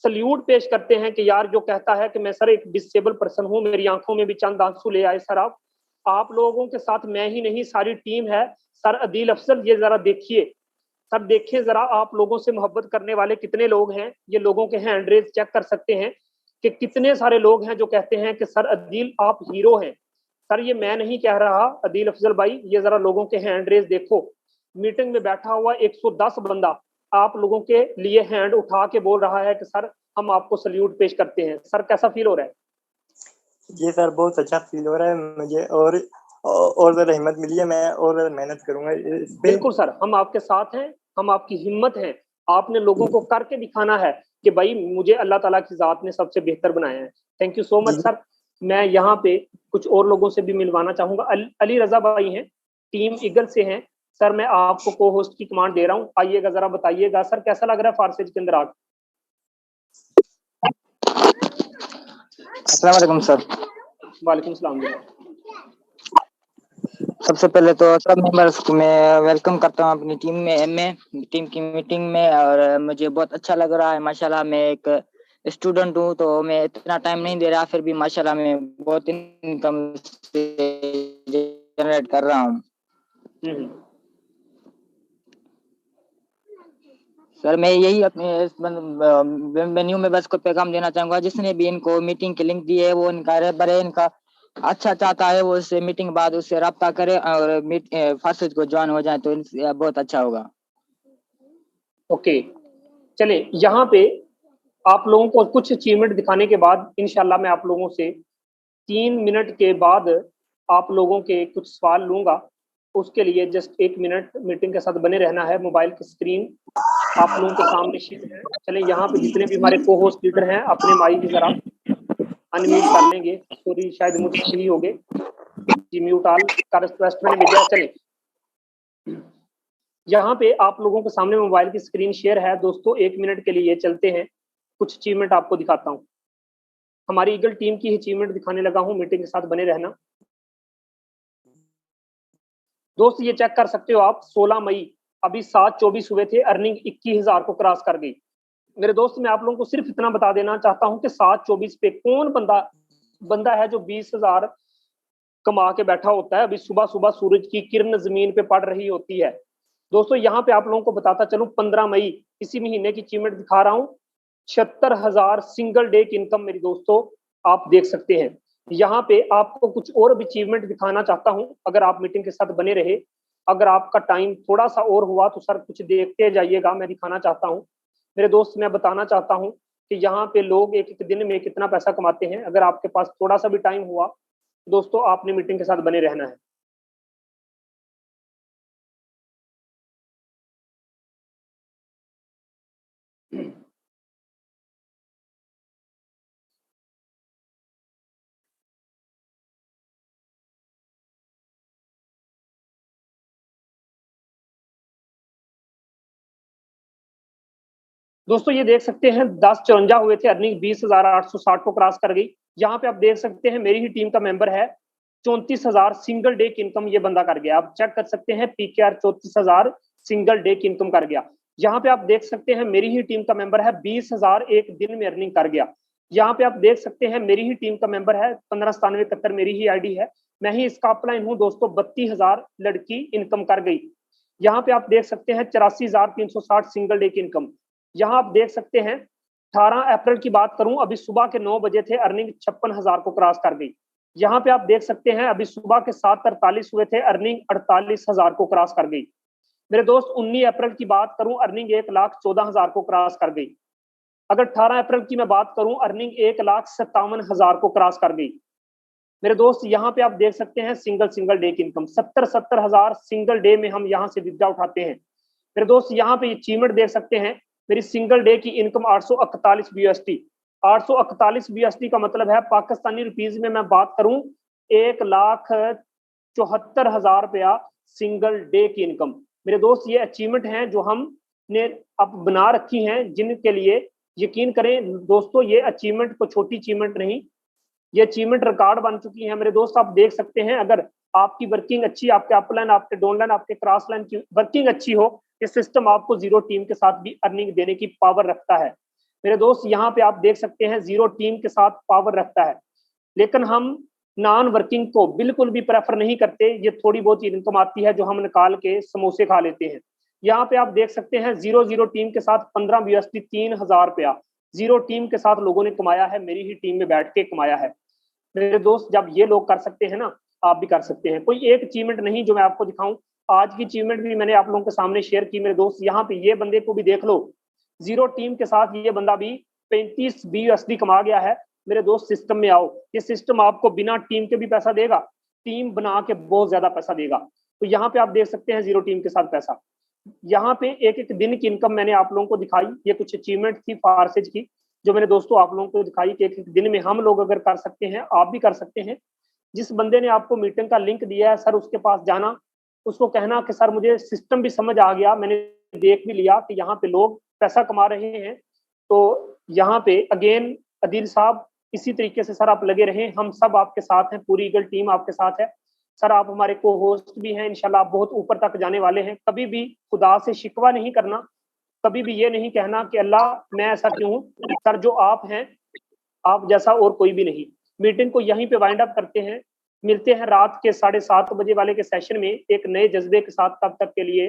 सल्यूट पेश करते हैं कि यार जो कहता है कि मैं सर एक डिसेबल पर्सन हूं, मेरी आंखों में भी चंद आंसू ले आए सर आप लोगों के साथ मैं ही नहीं सारी टीम है। सर अदील अफजल ये जरा देखिए, सर देखिए जरा आप लोगों से मोहब्बत करने वाले कितने लोग हैं, ये लोगों के हैंड रेज चेक कर सकते हैं कि कितने सारे लोग हैं जो कहते हैं कि सर अदील आप हीरो हैं। सर ये मैं नहीं कह रहा अदील अफजल भाई, ये जरा लोगों के हैंड रेज देखो। मीटिंग में बैठा हुआ 110 बंदा आप लोगों के लिए हैंड उठा के बोल रहा है कि सर हम आपको सल्यूट पेश करते हैं। सर कैसा फील हो रहा है? जी सर बहुत अच्छा फील हो रहा है मुझे, और ज़रा हिम्मत मिली है, मैं और ज़रा मेहनत करूंगा इस पे। बिल्कुल सर, हम आपके साथ हैं, हम आपकी हिम्मत हैं। आपने लोगों को करके दिखाना है कि भाई मुझे अल्लाह ताला की जात ने सबसे बेहतर बनाया है। थैंक यू सो मच जी सर। मैं यहाँ पे कुछ और लोगों से भी मिलवाना चाहूंगा। अली रजा भाई हैं, टीम ईगल से हैं। सर मैं आपको को होस्ट की कमांड दे रहा हूँ, आइएगा जरा बताइएगा सर कैसा लग रहा है फारसेज के अंदर आग? अस्सलाम वालेकुम सर। वालेकुम सलाम। सबसे पहले तो सब मेंबर्स को मैं वेलकम करता हूँ अपनी टीम की मीटिंग में, और मुझे बहुत अच्छा लग रहा है। माशाल्लाह मैं एक स्टूडेंट हूँ तो मैं इतना टाइम नहीं दे रहा, फिर भी माशाल्लाह मैं बहुत इनकम जनरेट कर रहा हूँ। सर मैं यही अपने मेन्यू में बस को पैगाम देना चाहूंगा, जिसने भी इनको मीटिंग की लिंक दी है वो इनका अच्छा चाहता है वो उससे मीटिंग बाद उससे रब्ता करे और फारसेज को ज्वाइन हो जाए तो बहुत अच्छा होगा। ओके चले, यहाँ पे आप लोगों को कुछ अचीवमेंट दिखाने के बाद इंशाल्लाह मैं आप लोगों से 3 मिनट के बाद आप लोगों के कुछ सवाल लूंगा। उसके लिए जस्ट 1 मिनट मीटिंग के साथ बने रहना है। मोबाइल की स्क्रीन आप लोगों के सामने शेयर है। चलें, यहाँ पे जितने भी हमारे को होस्ट लीडर हैं अपने माइक जरा अनम्यूट कर लेंगे। सॉरी शायद मुझसे ही हो गए जी, म्यूट ऑल का रिक्वेस्ट मैंने भेजा। चलें, यहाँ पे आप लोगों के सामने मोबाइल की स्क्रीन शेयर है दोस्तों। 1 मिनट के लिए चलते हैं, कुछ अचीवमेंट आपको दिखाता हूँ। हमारी ईगल टीम की अचीवमेंट दिखाने लगा हूँ, मीटिंग के साथ बने रहना। दोस्त ये चेक कर सकते हो आप, 16 मई अभी 7:24 हुए थे, अर्निंग 21,000 को क्रॉस कर गई। मेरे दोस्त मैं आप लोगों को सिर्फ इतना बता देना चाहता हूं कि 7:24 पे कौन बंदा है जो 20,000 कमा के बैठा होता है। अभी सुबह सुबह सूरज की किरण जमीन पे पड़ रही होती है। दोस्तों यहाँ पे आप लोगों को बताता चलूं, 15 मई इसी महीने की अचीवमेंट दिखा रहा हूं। 76,000 सिंगल डे की इनकम मेरी दोस्तों आप देख सकते हैं। यहाँ पे आपको कुछ और भी अचीवमेंट दिखाना चाहता हूं, अगर आप मीटिंग के साथ बने रहे। अगर आपका टाइम थोड़ा सा और हुआ तो सर कुछ देखते जाइएगा, मैं दिखाना चाहता हूँ। मेरे दोस्त मैं बताना चाहता हूँ कि यहाँ पे लोग एक एक दिन में कितना पैसा कमाते हैं। अगर आपके पास थोड़ा सा भी टाइम हुआ दोस्तों, आपने मीटिंग के साथ बने रहना है। दोस्तों ये देख सकते हैं 10:54 हुए थे, अर्निंग 20,860 को क्रॉस कर गई। यहाँ पे आप देख सकते हैं मेरी ही टीम का मेंबर है, 34,000 सिंगल डे की इनकम ये बंदा कर गया। आप चेक कर सकते हैं पीकेआर 34,000 सिंगल डे की इनकम कर गया। यहाँ पे आप देख सकते हैं मेरी ही टीम का मेंबर है 20,000 एक दिन में अर्निंग कर गया। यहाँ पे आप देख सकते हैं मेरी ही टीम का मेंबर है 159771, मेरी ही आईडी है, मैं ही इसका अपलाइन हूँ दोस्तों। 32,000 लड़की इनकम कर गई। यहाँ पे आप देख सकते हैं 84,360 सिंगल डे की इनकम। यहाँ आप देख सकते हैं 18 अप्रैल की बात करूं, अभी सुबह के 9 बजे थे, अर्निंग 56,000 को क्रॉस कर गई। यहाँ पे आप देख सकते हैं अभी सुबह के 7:48 हुए थे, अर्निंग 48,000 को क्रॉस कर गई। मेरे दोस्त 19 अप्रैल की बात करूं, अर्निंग 1,14,000 को क्रॉस कर गई। अगर 18 अप्रैल की मैं बात करूं, अर्निंग 1,57,000 को क्रॉस कर गई। मेरे दोस्त यहाँ पे आप देख सकते हैं सिंगल डे की इनकम 70,000 सिंगल डे में हम यहाँ से विद्या उठाते हैं। मेरे दोस्त यहाँ पे अचीवमेंट देख सकते हैं, मेरी सिंगल डे की इनकम 841 BUSD। 841 BUSD का मतलब है पाकिस्तानी रुपीज में मैं बात करूं 1,74,000 रुपया सिंगल डे की इनकम। मेरे दोस्त ये अचीवमेंट हैं जो हमने अब बना रखी हैं, जिनके लिए यकीन करें दोस्तों ये अचीवमेंट को छोटी अचीवमेंट नहीं, ये अचीवमेंट रिकॉर्ड बन चुकी है। मेरे दोस्त आप देख सकते हैं, अगर आपकी वर्किंग अच्छी, आपके अपलाइन, आपके डाउनलाइन, आपके क्रॉस लाइन की वर्किंग अच्छी हो, ये सिस्टम आपको जीरो टीम के साथ भी अर्निंग देने की पावर रखता है। मेरे दोस्त यहाँ पे आप देख सकते हैं जीरो टीम के साथ पावर रखता है, लेकिन हम नॉन वर्किंग को बिल्कुल भी प्रेफर नहीं करते। ये थोड़ी बहुत इनकम आती है जो हम निकाल के समोसे खा लेते हैं। यहाँ पे आप देख सकते हैं जीरो टीम के साथ 15 USD 3000 रुपया जीरो टीम के साथ लोगों ने कमाया है, मेरी ही टीम में बैठ के कमाया है। मेरे दोस्त जब ये लोग कर सकते हैं ना, आप भी कर सकते हैं। कोई एक अचीवमेंट नहीं जो मैं आपको दिखाऊं, आज की अचीवमेंट भी मैंने आप लोगों के सामने शेयर की। मेरे दोस्त यहाँ पे ये बंदे को भी देख लो, जीरो टीम के साथ ये बंदा भी 35 USD कमा गया है। मेरे दोस्त सिस्टम में आओ, ये सिस्टम आपको बिना टीम के भी पैसा देगा, टीम बना के बहुत ज्यादा पैसा देगा। तो यहाँ पे आप देख सकते हैं जीरो टीम के साथ पैसा। यहाँ पे एक एक दिन की इनकम मैंने आप लोगों को दिखाई, ये कुछ अचीवमेंट थी फारसेज की जो मैंने दोस्तों आप लोगों को दिखाई कि एक एक दिन में हम लोग अगर कर सकते हैं, आप भी कर सकते हैं। जिस बंदे ने आपको मीटिंग का लिंक दिया है सर, उसके पास जाना, उसको कहना कि सर मुझे सिस्टम भी समझ आ गया, मैंने देख भी लिया कि यहाँ पे लोग पैसा कमा रहे हैं। तो यहाँ पे अगेन अदील साहब इसी तरीके से सर आप लगे रहें, हम सब आपके साथ हैं, पूरी ईगल टीम आपके साथ है। सर आप हमारे को होस्ट भी हैं, इंशाल्लाह आप बहुत ऊपर तक जाने वाले हैं। कभी भी खुदा से शिकवा नहीं करना, कभी भी ये नहीं कहना कि अल्लाह मैं ऐसा क्यों हूँ। सर जो आप हैं, आप जैसा और कोई भी नहीं। मीटिंग को यहीं पे वाइंड अप करते हैं, मिलते हैं रात के 7:30 बजे वाले के सेशन में एक नए जज्बे के साथ। तब तक के लिए